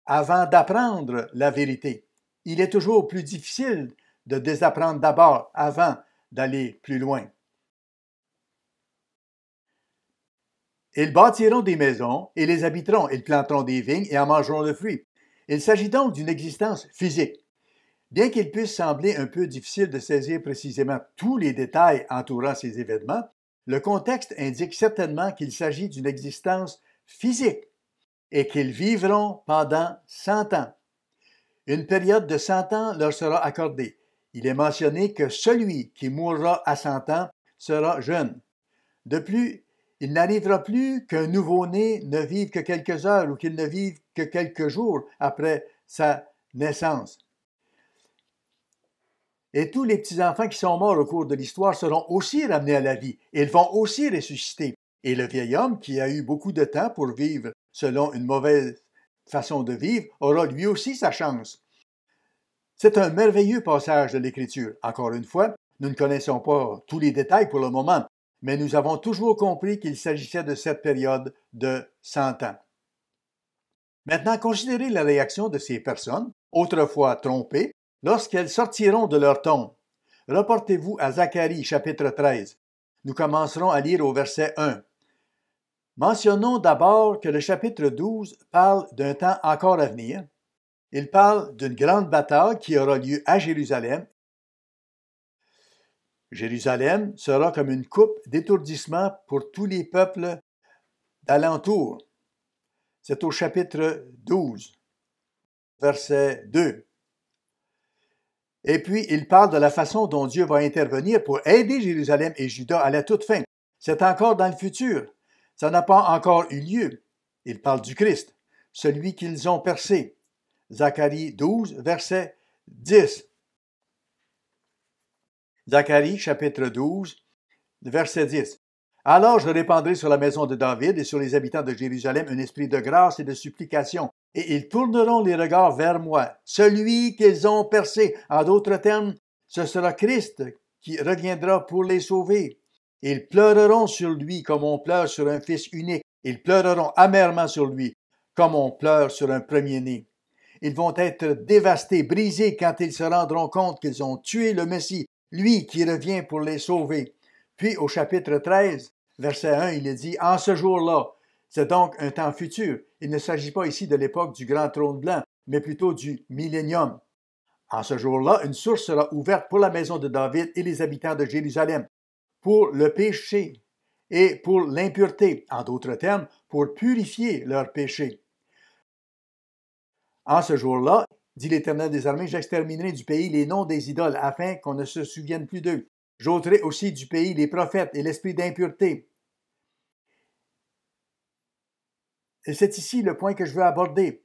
avant d'apprendre la vérité. Il est toujours plus difficile de désapprendre d'abord avant d'aller plus loin. Ils bâtiront des maisons et les habiteront, ils planteront des vignes et en mangeront le fruit. Il s'agit donc d'une existence physique. Bien qu'il puisse sembler un peu difficile de saisir précisément tous les détails entourant ces événements, le contexte indique certainement qu'il s'agit d'une existence physique et qu'ils vivront pendant 100 ans. Une période de 100 ans leur sera accordée. Il est mentionné que celui qui mourra à 100 ans sera jeune. De plus, il n'arrivera plus qu'un nouveau-né ne vive que quelques heures ou qu'il ne vive que quelques jours après sa naissance. Et tous les petits-enfants qui sont morts au cours de l'histoire seront aussi ramenés à la vie. Ils vont aussi ressusciter. Et le vieil homme, qui a eu beaucoup de temps pour vivre selon une mauvaise façon de vivre, aura lui aussi sa chance. C'est un merveilleux passage de l'Écriture. Encore une fois, nous ne connaissons pas tous les détails pour le moment, mais nous avons toujours compris qu'il s'agissait de cette période de 100 ans. Maintenant, considérez la réaction de ces personnes, autrefois trompées, lorsqu'elles sortiront de leur tombe. Reportez-vous à Zacharie, chapitre 13. Nous commencerons à lire au verset 1. Mentionnons d'abord que le chapitre 12 parle d'un temps encore à venir. Il parle d'une grande bataille qui aura lieu à Jérusalem. Jérusalem sera comme une coupe d'étourdissement pour tous les peuples d'alentour. C'est au chapitre 12, verset 2. Et puis, il parle de la façon dont Dieu va intervenir pour aider Jérusalem et Juda à la toute fin. C'est encore dans le futur. Ça n'a pas encore eu lieu. Il parle du Christ, celui qu'ils ont percé. Zacharie 12, verset 10. Zacharie, chapitre 12, verset 10. Alors je répandrai sur la maison de David et sur les habitants de Jérusalem un esprit de grâce et de supplication, et ils tourneront les regards vers moi, celui qu'ils ont percé. En d'autres termes, ce sera Christ qui reviendra pour les sauver. Ils pleureront sur lui comme on pleure sur un fils unique. Ils pleureront amèrement sur lui comme on pleure sur un premier-né. Ils vont être dévastés, brisés quand ils se rendront compte qu'ils ont tué le Messie, lui qui revient pour les sauver. Puis au chapitre 13, verset 1, il est dit « En ce jour-là », c'est donc un temps futur. Il ne s'agit pas ici de l'époque du grand trône blanc, mais plutôt du millénium. En ce jour-là, une source sera ouverte pour la maison de David et les habitants de Jérusalem, pour le péché et pour l'impureté, en d'autres termes, pour purifier leurs péchés. En ce jour-là, dit l'Éternel des armées, j'exterminerai du pays les noms des idoles, afin qu'on ne se souvienne plus d'eux. J'ôterai aussi du pays les prophètes et l'esprit d'impureté. Et c'est ici le point que je veux aborder.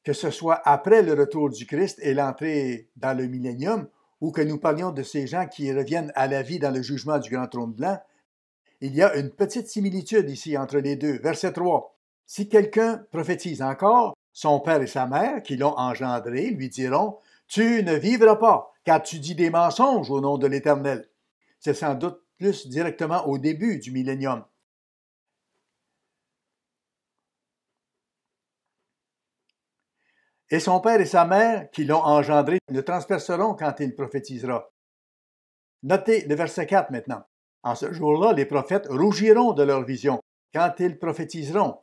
Que ce soit après le retour du Christ et l'entrée dans le millénium, ou que nous parlions de ces gens qui reviennent à la vie dans le jugement du grand trône blanc, il y a une petite similitude ici entre les deux. Verset 3. Si quelqu'un prophétise encore, son père et sa mère, qui l'ont engendré, lui diront « Tu ne vivras pas, car tu dis des mensonges au nom de l'Éternel. » C'est sans doute plus directement au début du millénium. Et son père et sa mère, qui l'ont engendré, le transperceront quand il prophétisera. Notez le verset 4 maintenant. En ce jour-là, les prophètes rougiront de leur vision quand ils prophétiseront.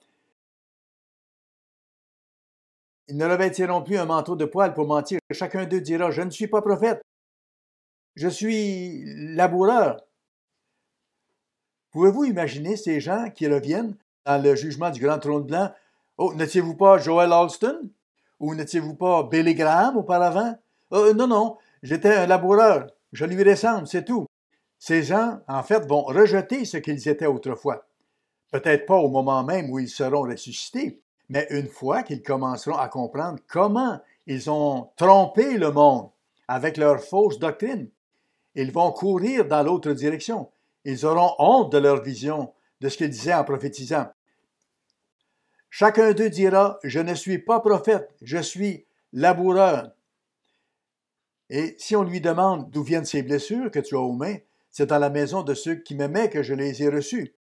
Ils ne revêtiront plus un manteau de poil pour mentir. Chacun d'eux dira « Je ne suis pas prophète, je suis laboureur. » Pouvez-vous imaginer ces gens qui reviennent dans le jugement du grand trône blanc? « Oh, n'étiez-vous pas Joel Alston? Ou n'étiez-vous pas Billy Graham auparavant? Non, j'étais un laboureur. Je lui ressemble, c'est tout. » Ces gens, en fait, vont rejeter ce qu'ils étaient autrefois. Peut-être pas au moment même où ils seront ressuscités, mais une fois qu'ils commenceront à comprendre comment ils ont trompé le monde avec leur fausse doctrine, ils vont courir dans l'autre direction. Ils auront honte de leur vision, de ce qu'ils disaient en prophétisant. Chacun d'eux dira, « Je ne suis pas prophète, je suis laboureur. » Et si on lui demande d'où viennent ces blessures que tu as aux mains, c'est dans la maison de ceux qui m'aimaient que je les ai reçues.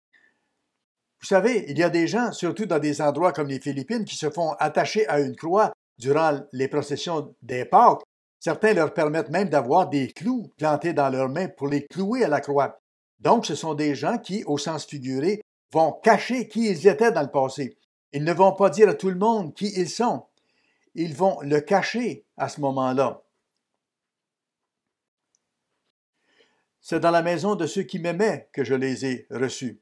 Vous savez, il y a des gens, surtout dans des endroits comme les Philippines, qui se font attacher à une croix durant les processions des Pâques. Certains leur permettent même d'avoir des clous plantés dans leurs mains pour les clouer à la croix. Donc, ce sont des gens qui, au sens figuré, vont cacher qui ils étaient dans le passé. Ils ne vont pas dire à tout le monde qui ils sont. Ils vont le cacher à ce moment-là. C'est dans la maison de ceux qui m'aimaient que je les ai reçus.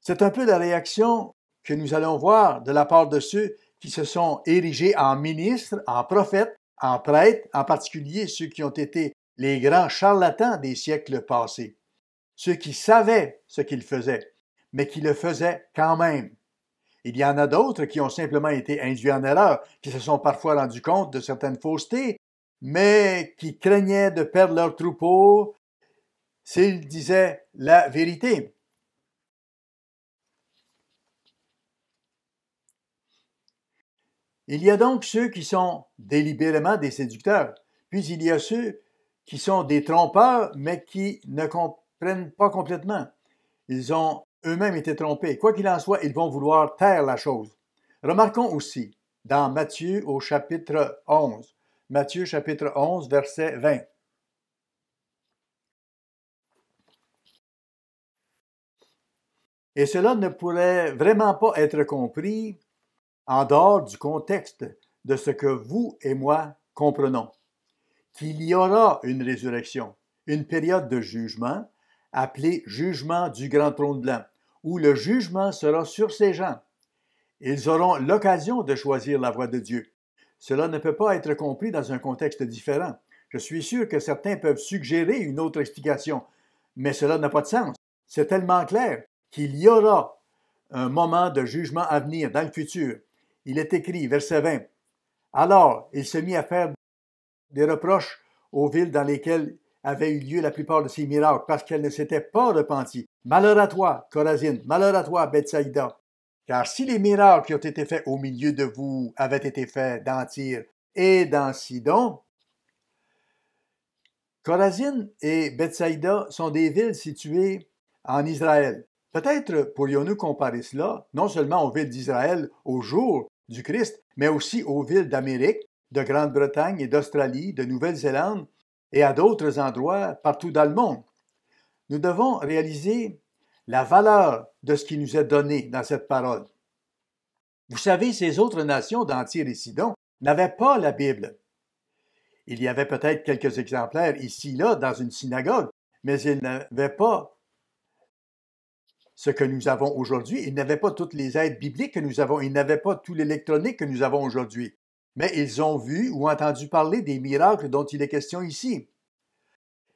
C'est un peu la réaction que nous allons voir de la part de ceux qui se sont érigés en ministres, en prophètes, en prêtres, en particulier ceux qui ont été les grands charlatans des siècles passés. Ceux qui savaient ce qu'ils faisaient, mais qui le faisaient quand même. Il y en a d'autres qui ont simplement été induits en erreur, qui se sont parfois rendus compte de certaines faussetés, mais qui craignaient de perdre leur troupeau s'ils disaient la vérité. Il y a donc ceux qui sont délibérément des séducteurs, puis il y a ceux qui sont des trompeurs, mais qui ne comprennent pas complètement. Ils ont eux-mêmes été trompés. Quoi qu'il en soit, ils vont vouloir taire la chose. Remarquons aussi, dans Matthieu au chapitre 11, Matthieu chapitre 11, verset 20. Et cela ne pourrait vraiment pas être compris en dehors du contexte de ce que vous et moi comprenons, qu'il y aura une résurrection, une période de jugement, appelée jugement du grand trône blanc, où le jugement sera sur ces gens. Ils auront l'occasion de choisir la voie de Dieu. Cela ne peut pas être compris dans un contexte différent. Je suis sûr que certains peuvent suggérer une autre explication, mais cela n'a pas de sens. C'est tellement clair qu'il y aura un moment de jugement à venir dans le futur. Il est écrit, verset 20, « Alors, il se mit à faire des reproches aux villes dans lesquelles avaient eu lieu la plupart de ces miracles, parce qu'elles ne s'étaient pas repenties. Malheur à toi, Chorazine, malheur à toi, Bethsaïda. Car si les miracles qui ont été faits au milieu de vous avaient été faits dans Tyr et dans Sidon, » Chorazine et Bethsaïda sont des villes situées en Israël. Peut-être pourrions-nous comparer cela non seulement aux villes d'Israël au jour du Christ, mais aussi aux villes d'Amérique, de Grande-Bretagne et d'Australie, de Nouvelle-Zélande et à d'autres endroits partout dans le monde. Nous devons réaliser la valeur de ce qui nous est donné dans cette parole. Vous savez, ces autres nations d'Antyre et Sidon n'avaient pas la Bible. Il y avait peut-être quelques exemplaires ici-là dans une synagogue, mais ils n'avaient pas ce que nous avons aujourd'hui. Ils n'avaient pas toutes les aides bibliques que nous avons. Ils n'avaient pas tout l'électronique que nous avons aujourd'hui. Mais ils ont vu ou entendu parler des miracles dont il est question ici.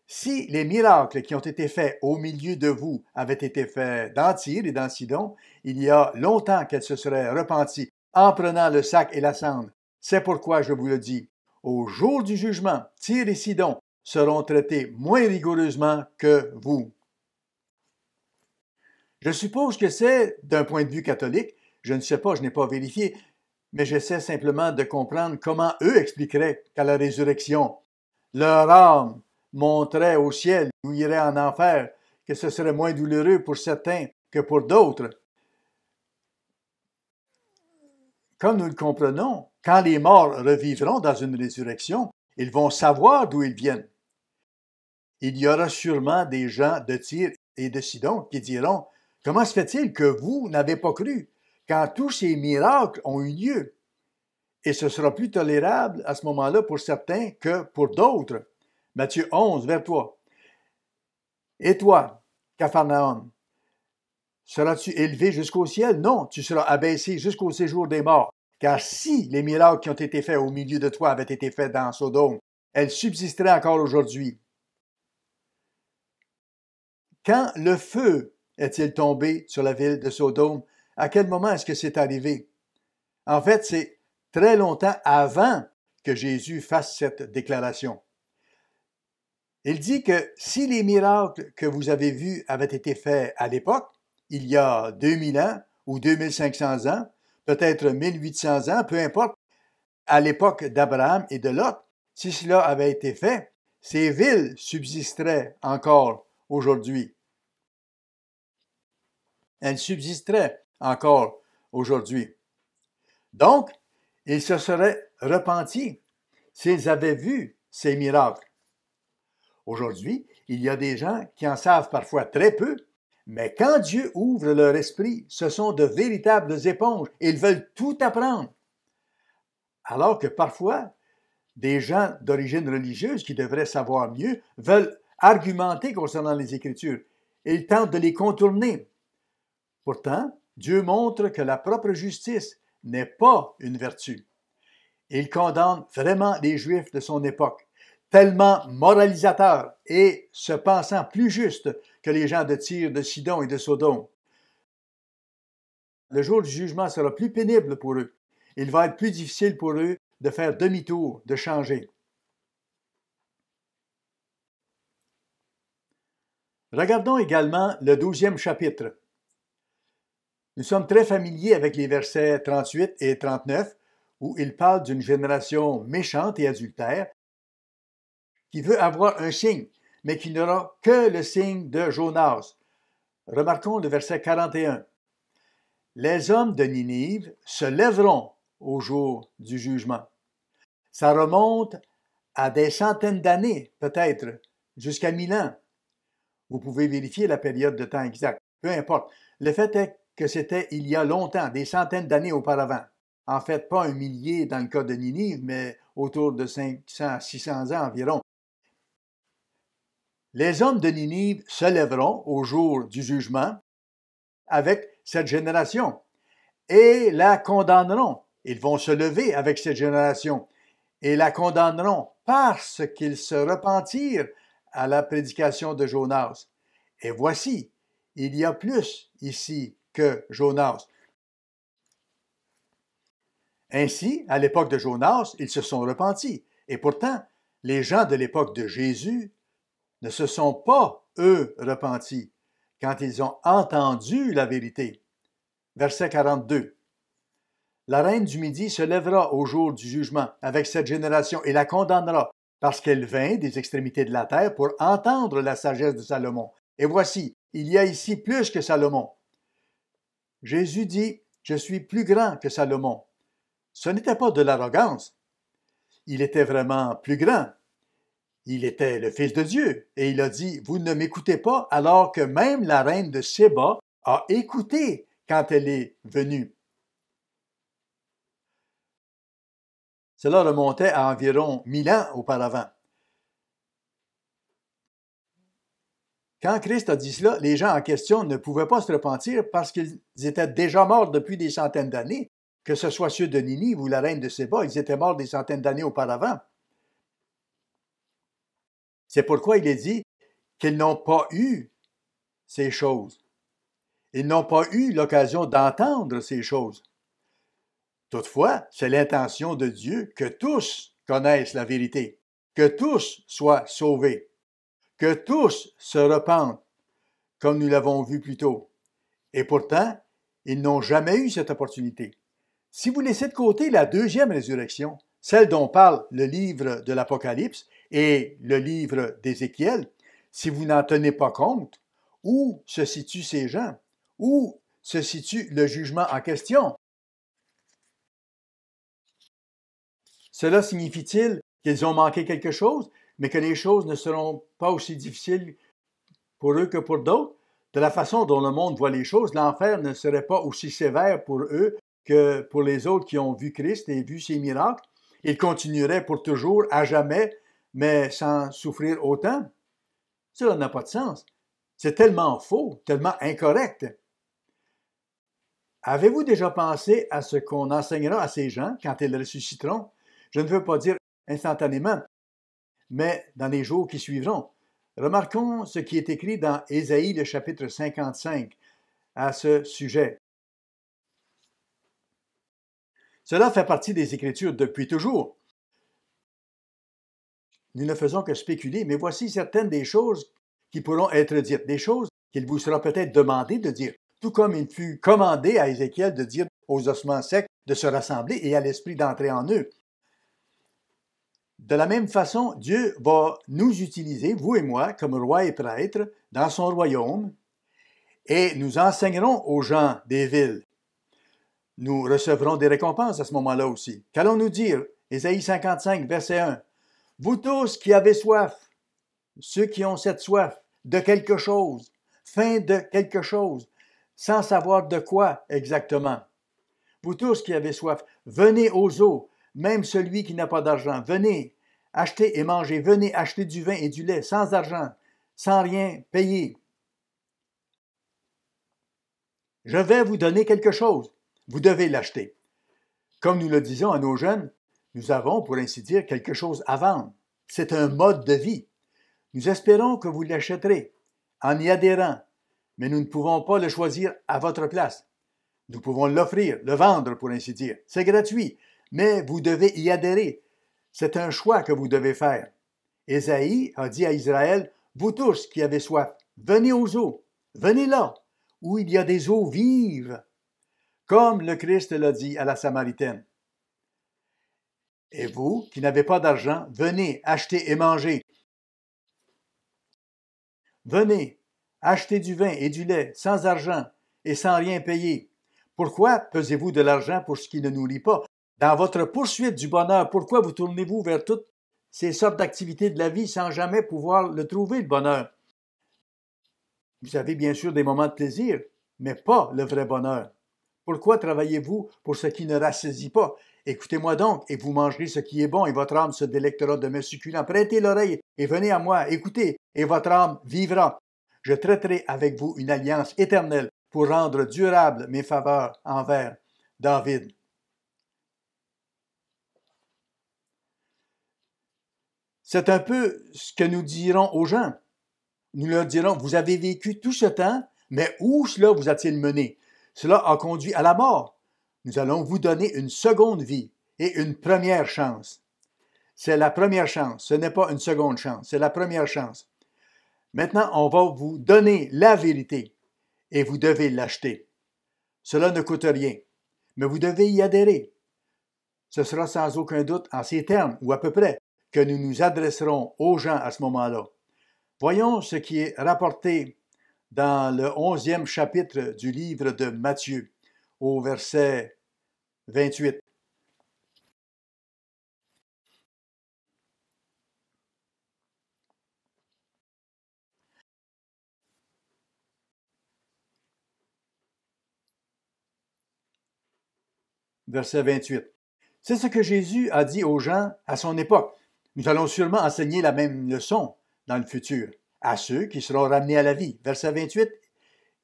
Si les miracles qui ont été faits au milieu de vous avaient été faits dans Tyr et dans Sidon, il y a longtemps qu'elles se seraient repenties en prenant le sac et la cendre. C'est pourquoi je vous le dis, au jour du jugement, Tyr et Sidon seront traités moins rigoureusement que vous. Je suppose que c'est, d'un point de vue catholique, je ne sais pas, je n'ai pas vérifié, mais j'essaie simplement de comprendre comment eux expliqueraient qu'à la résurrection, leur âme monterait au ciel ou irait en enfer, que ce serait moins douloureux pour certains que pour d'autres. Comme nous le comprenons, quand les morts revivront dans une résurrection, ils vont savoir d'où ils viennent. Il y aura sûrement des gens de Tyr et de Sidon qui diront « Comment se fait-il que vous n'avez pas cru quand tous ces miracles ont eu lieu? » Et ce sera plus tolérable à ce moment-là pour certains que pour d'autres. Matthieu 11, vers 3. Et toi, Capharnaüm, seras-tu élevé jusqu'au ciel? Non, tu seras abaissé jusqu'au séjour des morts. Car si les miracles qui ont été faits au milieu de toi avaient été faits dans Sodome, elles subsisteraient encore aujourd'hui. Quand le feu est-il tombé sur la ville de Sodome? À quel moment est-ce que c'est arrivé? En fait, c'est très longtemps avant que Jésus fasse cette déclaration. Il dit que si les miracles que vous avez vus avaient été faits à l'époque, il y a 2000 ans ou 2500 ans, peut-être 1800 ans, peu importe, à l'époque d'Abraham et de Lot, si cela avait été fait, ces villes subsisteraient encore aujourd'hui. Elles subsisteraient encore aujourd'hui. Donc, ils se seraient repentis s'ils avaient vu ces miracles. Aujourd'hui, il y a des gens qui en savent parfois très peu, mais quand Dieu ouvre leur esprit, ce sont de véritables éponges. Ils veulent tout apprendre. Alors que parfois, des gens d'origine religieuse qui devraient savoir mieux veulent argumenter concernant les Écritures. Ils tentent de les contourner. Pourtant, Dieu montre que la propre justice n'est pas une vertu. Il condamne vraiment les Juifs de son époque, tellement moralisateurs et se pensant plus justes que les gens de Tyr, de Sidon et de Sodome. Le jour du jugement sera plus pénible pour eux. Il va être plus difficile pour eux de faire demi-tour, de changer. Regardons également le 12e chapitre. Nous sommes très familiers avec les versets 38 et 39, où il parle d'une génération méchante et adultère qui veut avoir un signe, mais qui n'aura que le signe de Jonas. Remarquons le verset 41. Les hommes de Ninive se lèveront au jour du jugement. Ça remonte à des centaines d'années, peut-être, jusqu'à 1000 ans. Vous pouvez vérifier la période de temps exacte. Peu importe. Le fait est que c'était il y a longtemps, des centaines d'années auparavant. En fait, pas un millier dans le cas de Ninive, mais autour de 500 à 600 ans environ. Les hommes de Ninive se lèveront au jour du jugement avec cette génération et la condamneront. Ils vont se lever avec cette génération et la condamneront parce qu'ils se repentirent à la prédication de Jonas. Et voici, il y a plus ici que Jonas. Ainsi, à l'époque de Jonas, ils se sont repentis. Et pourtant, les gens de l'époque de Jésus ne se sont pas, eux, repentis quand ils ont entendu la vérité. Verset 42. La reine du Midi se lèvera au jour du jugement avec cette génération et la condamnera, parce qu'elle vint des extrémités de la terre pour entendre la sagesse de Salomon. Et voici, il y a ici plus que Salomon. Jésus dit, « Je suis plus grand que Salomon. » Ce n'était pas de l'arrogance. Il était vraiment plus grand. Il était le Fils de Dieu. Et il a dit, vous ne m'écoutez pas, alors que même la reine de Séba a écouté quand elle est venue. Cela remontait à environ 1000 ans auparavant. Quand Christ a dit cela, les gens en question ne pouvaient pas se repentir parce qu'ils étaient déjà morts depuis des centaines d'années. Que ce soit ceux de Ninive ou la reine de Séba, ils étaient morts des centaines d'années auparavant. C'est pourquoi il est dit qu'ils n'ont pas eu ces choses. Ils n'ont pas eu l'occasion d'entendre ces choses. Toutefois, c'est l'intention de Dieu que tous connaissent la vérité, que tous soient sauvés, que tous se repentent, comme nous l'avons vu plus tôt. Et pourtant, ils n'ont jamais eu cette opportunité. Si vous laissez de côté la deuxième résurrection, celle dont parle le livre de l'Apocalypse et le livre d'Ézéchiel, si vous n'en tenez pas compte, où se situent ces gens? Où se situe le jugement en question? Cela signifie-t-il qu'ils ont manqué quelque chose, mais que les choses ne seront pas aussi difficiles pour eux que pour d'autres? De la façon dont le monde voit les choses, l'enfer ne serait pas aussi sévère pour eux que pour les autres qui ont vu Christ et vu ses miracles. Ils continueraient pour toujours, à jamais, mais sans souffrir autant. Cela n'a pas de sens. C'est tellement faux, tellement incorrect. Avez-vous déjà pensé à ce qu'on enseignera à ces gens quand ils ressusciteront? Je ne veux pas dire instantanément, mais dans les jours qui suivront. Remarquons ce qui est écrit dans Ésaïe, le chapitre 55, à ce sujet. Cela fait partie des Écritures depuis toujours. Nous ne faisons que spéculer, mais voici certaines des choses qui pourront être dites, des choses qu'il vous sera peut-être demandé de dire, tout comme il fut commandé à Ézéchiel de dire aux ossements secs de se rassembler et à l'esprit d'entrer en eux. De la même façon, Dieu va nous utiliser, vous et moi, comme rois et prêtres, dans son royaume, et nous enseignerons aux gens des villes. Nous recevrons des récompenses à ce moment-là aussi. Qu'allons-nous dire? Ésaïe 55, verset 1. Vous tous qui avez soif, ceux qui ont cette soif de quelque chose, faim de quelque chose, sans savoir de quoi exactement. Vous tous qui avez soif, venez aux eaux, même celui qui n'a pas d'argent, venez, achetez et mangez, venez acheter du vin et du lait, sans argent, sans rien payer. Je vais vous donner quelque chose, vous devez l'acheter. Comme nous le disons à nos jeunes, nous avons, pour ainsi dire, quelque chose à vendre. C'est un mode de vie. Nous espérons que vous l'achèterez en y adhérant, mais nous ne pouvons pas le choisir à votre place. Nous pouvons l'offrir, le vendre, pour ainsi dire. C'est gratuit, mais vous devez y adhérer. C'est un choix que vous devez faire. Ésaïe a dit à Israël, « Vous tous qui avez soif, venez aux eaux, venez là, où il y a des eaux vives. » Comme le Christ l'a dit à la Samaritaine. Et vous, qui n'avez pas d'argent, venez acheter et manger. Venez acheter du vin et du lait sans argent et sans rien payer. Pourquoi pesez-vous de l'argent pour ce qui ne nourrit pas? Dans votre poursuite du bonheur, pourquoi vous tournez-vous vers toutes ces sortes d'activités de la vie sans jamais pouvoir le trouver, le bonheur? Vous avez bien sûr des moments de plaisir, mais pas le vrai bonheur. Pourquoi travaillez-vous pour ce qui ne rassaisit pas? Écoutez-moi donc, et vous mangerez ce qui est bon, et votre âme se délectera de mets succulents. Prêtez l'oreille, et venez à moi, écoutez, et votre âme vivra. Je traiterai avec vous une alliance éternelle pour rendre durables mes faveurs envers David. C'est un peu ce que nous dirons aux gens. Nous leur dirons, vous avez vécu tout ce temps, mais où cela vous a-t-il mené? Cela a conduit à la mort. Nous allons vous donner une seconde vie et une première chance. C'est la première chance, ce n'est pas une seconde chance, c'est la première chance. Maintenant, on va vous donner la vérité et vous devez l'acheter. Cela ne coûte rien, mais vous devez y adhérer. Ce sera sans aucun doute en ces termes, ou à peu près, que nous nous adresserons aux gens à ce moment-là. Voyons ce qui est rapporté dans le 11e chapitre du livre de Matthieu, au verset 28. verset 28. C'est ce que Jésus a dit aux gens à son époque. Nous allons sûrement enseigner la même leçon dans le futur à ceux qui seront ramenés à la vie. Verset 28,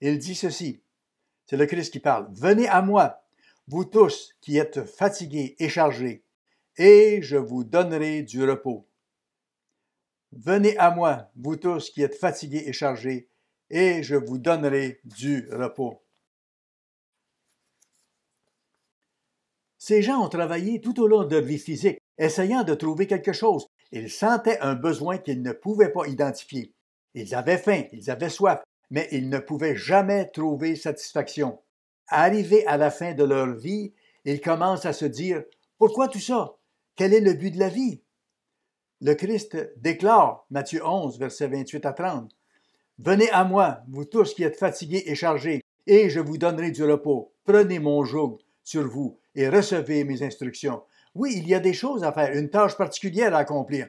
il dit ceci. C'est le Christ qui parle. « Venez à moi, vous tous qui êtes fatigués et chargés, et je vous donnerai du repos. » Venez à moi, vous tous qui êtes fatigués et chargés, et je vous donnerai du repos. Ces gens ont travaillé tout au long de leur vie physique, essayant de trouver quelque chose. Ils sentaient un besoin qu'ils ne pouvaient pas identifier. Ils avaient faim, ils avaient soif, mais ils ne pouvaient jamais trouver satisfaction. Arrivés à la fin de leur vie, ils commencent à se dire « Pourquoi tout ça? Quel est le but de la vie? » Le Christ déclare, Matthieu 11, versets 28 à 30, « Venez à moi, vous tous qui êtes fatigués et chargés, et je vous donnerai du repos. Prenez mon joug sur vous et recevez mes instructions. » Oui, il y a des choses à faire, une tâche particulière à accomplir.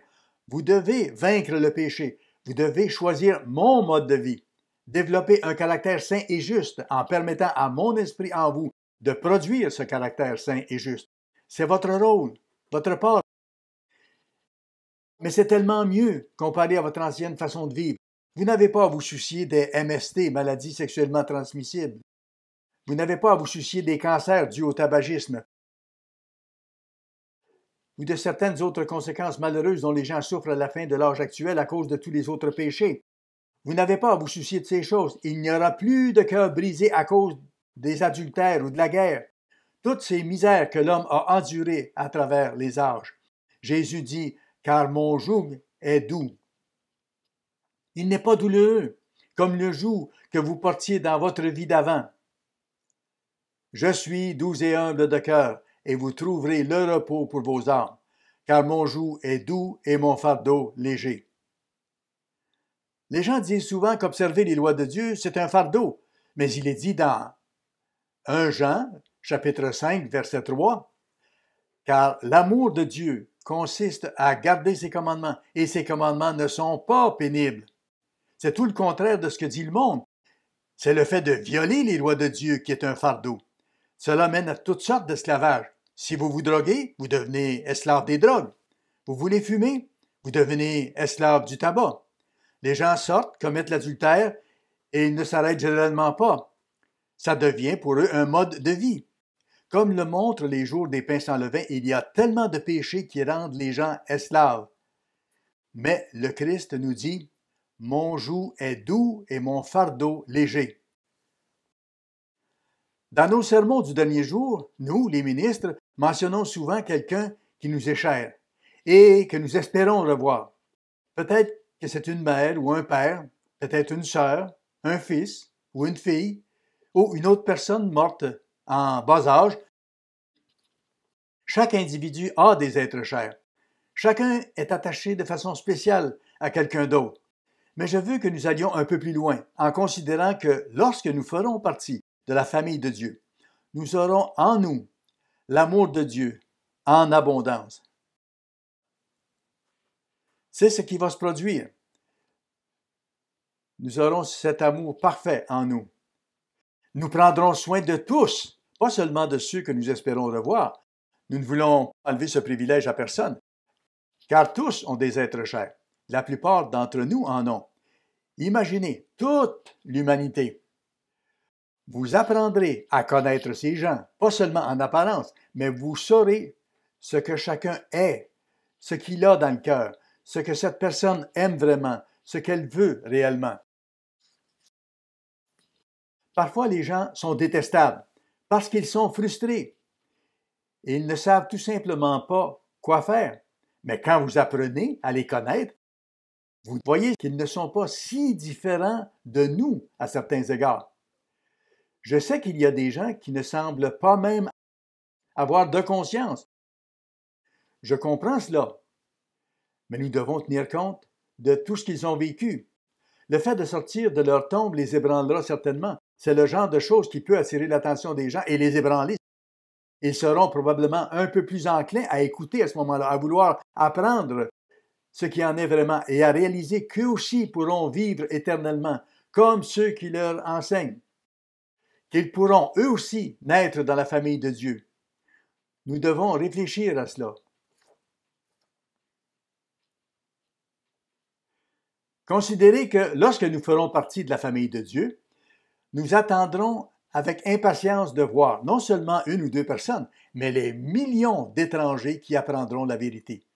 Vous devez vaincre le péché. Vous devez choisir mon mode de vie. Développer un caractère saint et juste en permettant à mon esprit en vous de produire ce caractère saint et juste. C'est votre rôle, votre part. Mais c'est tellement mieux comparé à votre ancienne façon de vivre. Vous n'avez pas à vous soucier des MST, maladies sexuellement transmissibles. Vous n'avez pas à vous soucier des cancers dus au tabagisme ou de certaines autres conséquences malheureuses dont les gens souffrent à la fin de l'âge actuel à cause de tous les autres péchés. Vous n'avez pas à vous soucier de ces choses. Il n'y aura plus de cœur brisé à cause des adultères ou de la guerre. Toutes ces misères que l'homme a endurées à travers les âges. Jésus dit « Car mon joug est doux. » Il n'est pas douloureux, comme le joug que vous portiez dans votre vie d'avant. Je suis doux et humble de cœur, et vous trouverez le repos pour vos âmes, car mon joug est doux et mon fardeau léger. Les gens disent souvent qu'observer les lois de Dieu, c'est un fardeau, mais il est dit dans 1 Jean, chapitre 5, verset 3, « Car l'amour de Dieu consiste à garder ses commandements, et ses commandements ne sont pas pénibles. » C'est tout le contraire de ce que dit le monde. C'est le fait de violer les lois de Dieu qui est un fardeau. Cela mène à toutes sortes d'esclavage. Si vous vous droguez, vous devenez esclave des drogues. Vous voulez fumer, vous devenez esclave du tabac. Les gens sortent, commettent l'adultère et ils ne s'arrêtent généralement pas. Ça devient pour eux un mode de vie. Comme le montrent les jours des pains sans levain, il y a tellement de péchés qui rendent les gens esclaves. Mais le Christ nous dit « Mon joug est doux et mon fardeau léger. » Dans nos sermons du dernier jour, nous, les ministres, mentionnons souvent quelqu'un qui nous est cher et que nous espérons revoir. Peut-être que c'est une mère ou un père, peut-être une sœur, un fils ou une fille, ou une autre personne morte en bas âge. Chaque individu a des êtres chers. Chacun est attaché de façon spéciale à quelqu'un d'autre. Mais je veux que nous allions un peu plus loin, en considérant que lorsque nous ferons partie de la famille de Dieu, nous aurons en nous l'amour de Dieu en abondance. C'est ce qui va se produire. Nous aurons cet amour parfait en nous. Nous prendrons soin de tous, pas seulement de ceux que nous espérons revoir. Nous ne voulons enlever ce privilège à personne, car tous ont des êtres chers. La plupart d'entre nous en ont. Imaginez toute l'humanité. Vous apprendrez à connaître ces gens, pas seulement en apparence, mais vous saurez ce que chacun est, ce qu'il a dans le cœur, ce que cette personne aime vraiment, ce qu'elle veut réellement. Parfois, les gens sont détestables parce qu'ils sont frustrés et ils ne savent tout simplement pas quoi faire. Mais quand vous apprenez à les connaître, vous voyez qu'ils ne sont pas si différents de nous à certains égards. Je sais qu'il y a des gens qui ne semblent pas même avoir de conscience. Je comprends cela, mais nous devons tenir compte de tout ce qu'ils ont vécu. Le fait de sortir de leur tombe les ébranlera certainement. C'est le genre de choses qui peut attirer l'attention des gens et les ébranler. Ils seront probablement un peu plus enclins à écouter à ce moment-là, à vouloir apprendre ce qui en est vraiment et à réaliser qu'eux aussi pourront vivre éternellement, comme ceux qui leur enseignent. Qu'ils pourront eux aussi naître dans la famille de Dieu. Nous devons réfléchir à cela. Considérez que lorsque nous ferons partie de la famille de Dieu, nous attendrons avec impatience de voir non seulement une ou deux personnes, mais les millions d'étrangers qui apprendront la vérité.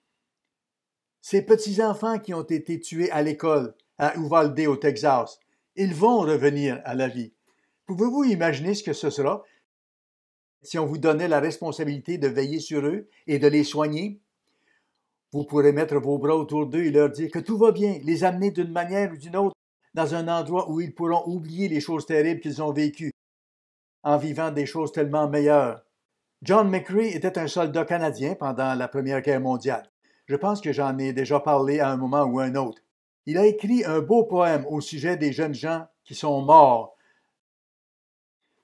Ces petits-enfants qui ont été tués à l'école à Uvalde au Texas, ils vont revenir à la vie. Pouvez-vous imaginer ce que ce sera si on vous donnait la responsabilité de veiller sur eux et de les soigner? Vous pourrez mettre vos bras autour d'eux et leur dire que tout va bien, les amener d'une manière ou d'une autre dans un endroit où ils pourront oublier les choses terribles qu'ils ont vécues en vivant des choses tellement meilleures. John McCrae était un soldat canadien pendant la Première Guerre mondiale. Je pense que j'en ai déjà parlé à un moment ou un autre. Il a écrit un beau poème au sujet des jeunes gens qui sont morts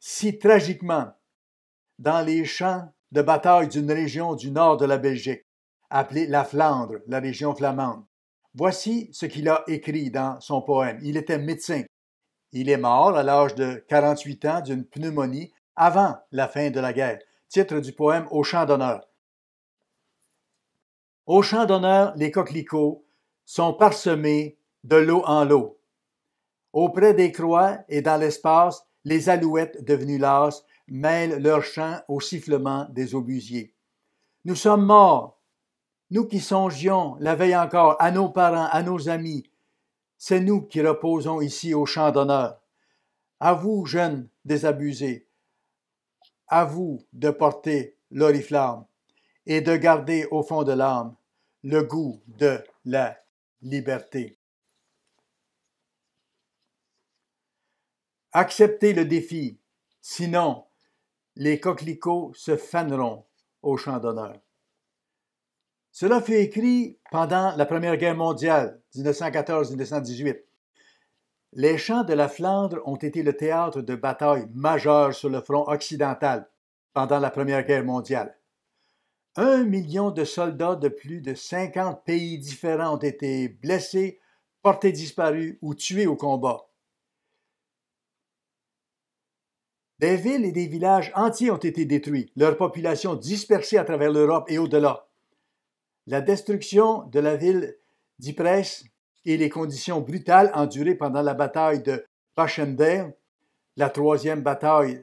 si tragiquement dans les champs de bataille d'une région du nord de la Belgique, appelée la Flandre, la région flamande. Voici ce qu'il a écrit dans son poème. Il était médecin. Il est mort à l'âge de 48 ans d'une pneumonie avant la fin de la guerre. Titre du poème Au champ d'honneur. Au champ d'honneur, les coquelicots sont parsemés de lot en lot. Auprès des croix et dans l'espace, les alouettes devenues lasses mêlent leur chant au sifflement des obusiers. Nous sommes morts, nous qui songions la veille encore à nos parents, à nos amis. C'est nous qui reposons ici au champ d'honneur. À vous, jeunes désabusés, à vous de porter l'oriflamme et de garder au fond de l'âme le goût de la liberté. Acceptez le défi, sinon les coquelicots se faneront au champ d'honneur. Cela fut écrit pendant la Première Guerre mondiale, 1914-1918. Les champs de la Flandre ont été le théâtre de batailles majeures sur le front occidental pendant la Première Guerre mondiale. 1 million de soldats de plus de 50 pays différents ont été blessés, portés disparus ou tués au combat. Des villes et des villages entiers ont été détruits, leur population dispersée à travers l'Europe et au-delà. La destruction de la ville d'Ypres et les conditions brutales endurées pendant la bataille de Passchendaele, la troisième bataille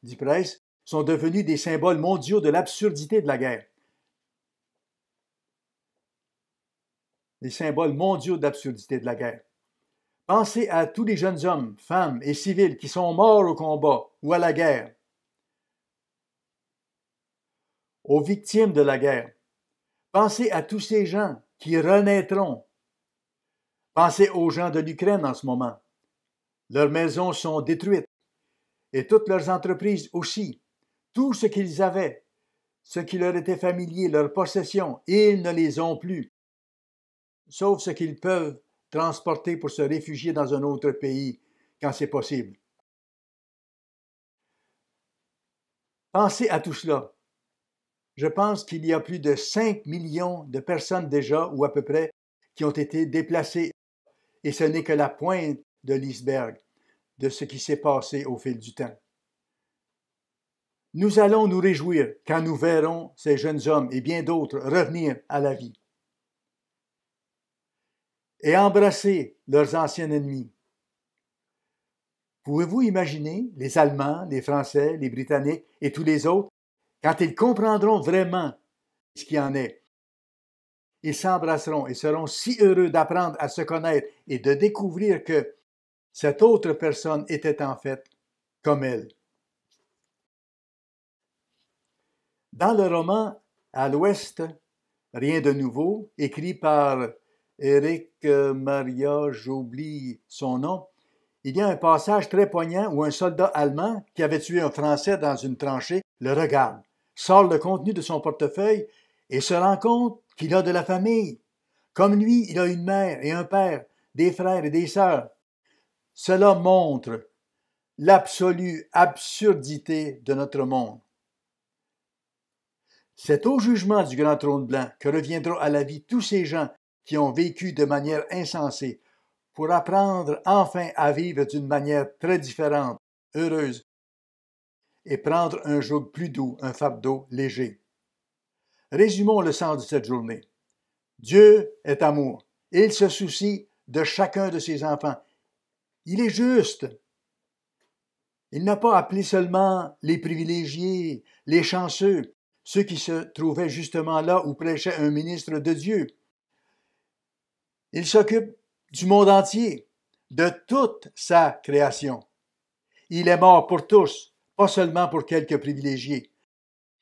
d'Ypres, sont devenus des symboles mondiaux de l'absurdité de la guerre. Les symboles mondiaux d'absurdité de la guerre. Pensez à tous les jeunes hommes, femmes et civils qui sont morts au combat ou à la guerre, aux victimes de la guerre. Pensez à tous ces gens qui renaîtront. Pensez aux gens de l'Ukraine en ce moment. Leurs maisons sont détruites et toutes leurs entreprises aussi. Tout ce qu'ils avaient, ce qui leur était familier, leurs possessions, ils ne les ont plus, sauf ce qu'ils peuvent transporter pour se réfugier dans un autre pays quand c'est possible. Pensez à tout cela. Je pense qu'il y a plus de 5 millions de personnes déjà, ou à peu près, qui ont été déplacées, et ce n'est que la pointe de l'iceberg de ce qui s'est passé au fil du temps. Nous allons nous réjouir quand nous verrons ces jeunes hommes et bien d'autres revenir à la vie et embrasser leurs anciens ennemis. Pouvez-vous imaginer les Allemands, les Français, les Britanniques et tous les autres, quand ils comprendront vraiment ce qu'il en est? Ils s'embrasseront et seront si heureux d'apprendre à se connaître et de découvrir que cette autre personne était en fait comme elle. Dans le roman À l'Ouest, Rien de nouveau, écrit par Éric Maria, j'oublie son nom, il y a un passage très poignant où un soldat allemand qui avait tué un Français dans une tranchée le regarde, sort le contenu de son portefeuille et se rend compte qu'il a de la famille. Comme lui, il a une mère et un père, des frères et des sœurs. Cela montre l'absolue absurdité de notre monde. C'est au jugement du grand trône blanc que reviendront à la vie tous ces gens qui ont vécu de manière insensée pour apprendre enfin à vivre d'une manière très différente, heureuse et prendre un joug plus doux, un fardeau léger. Résumons le sens de cette journée. Dieu est amour et il se soucie de chacun de ses enfants. Il est juste. Il n'a pas appelé seulement les privilégiés, les chanceux, ceux qui se trouvaient justement là où prêchait un ministre de Dieu. Il s'occupe du monde entier, de toute sa création. Il est mort pour tous, pas seulement pour quelques privilégiés.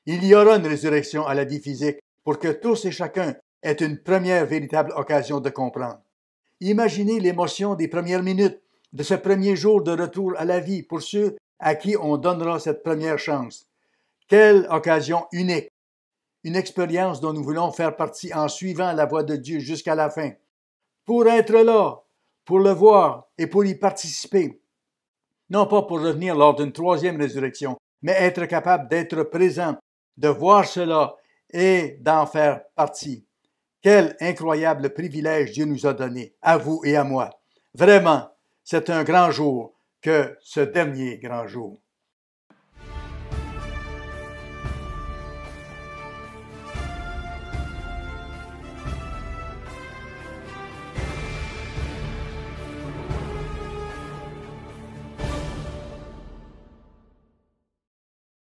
Il y aura une résurrection à la vie physique pour que tous et chacun aient une première véritable occasion de comprendre. Imaginez l'émotion des premières minutes de ce premier jour de retour à la vie pour ceux à qui on donnera cette première chance. Quelle occasion unique! Une expérience dont nous voulons faire partie en suivant la voie de Dieu jusqu'à la fin. Pour être là, pour le voir et pour y participer. Non pas pour revenir lors d'une troisième résurrection, mais être capable d'être présent, de voir cela et d'en faire partie. Quel incroyable privilège Dieu nous a donné, à vous et à moi. Vraiment, c'est un grand jour que ce dernier grand jour.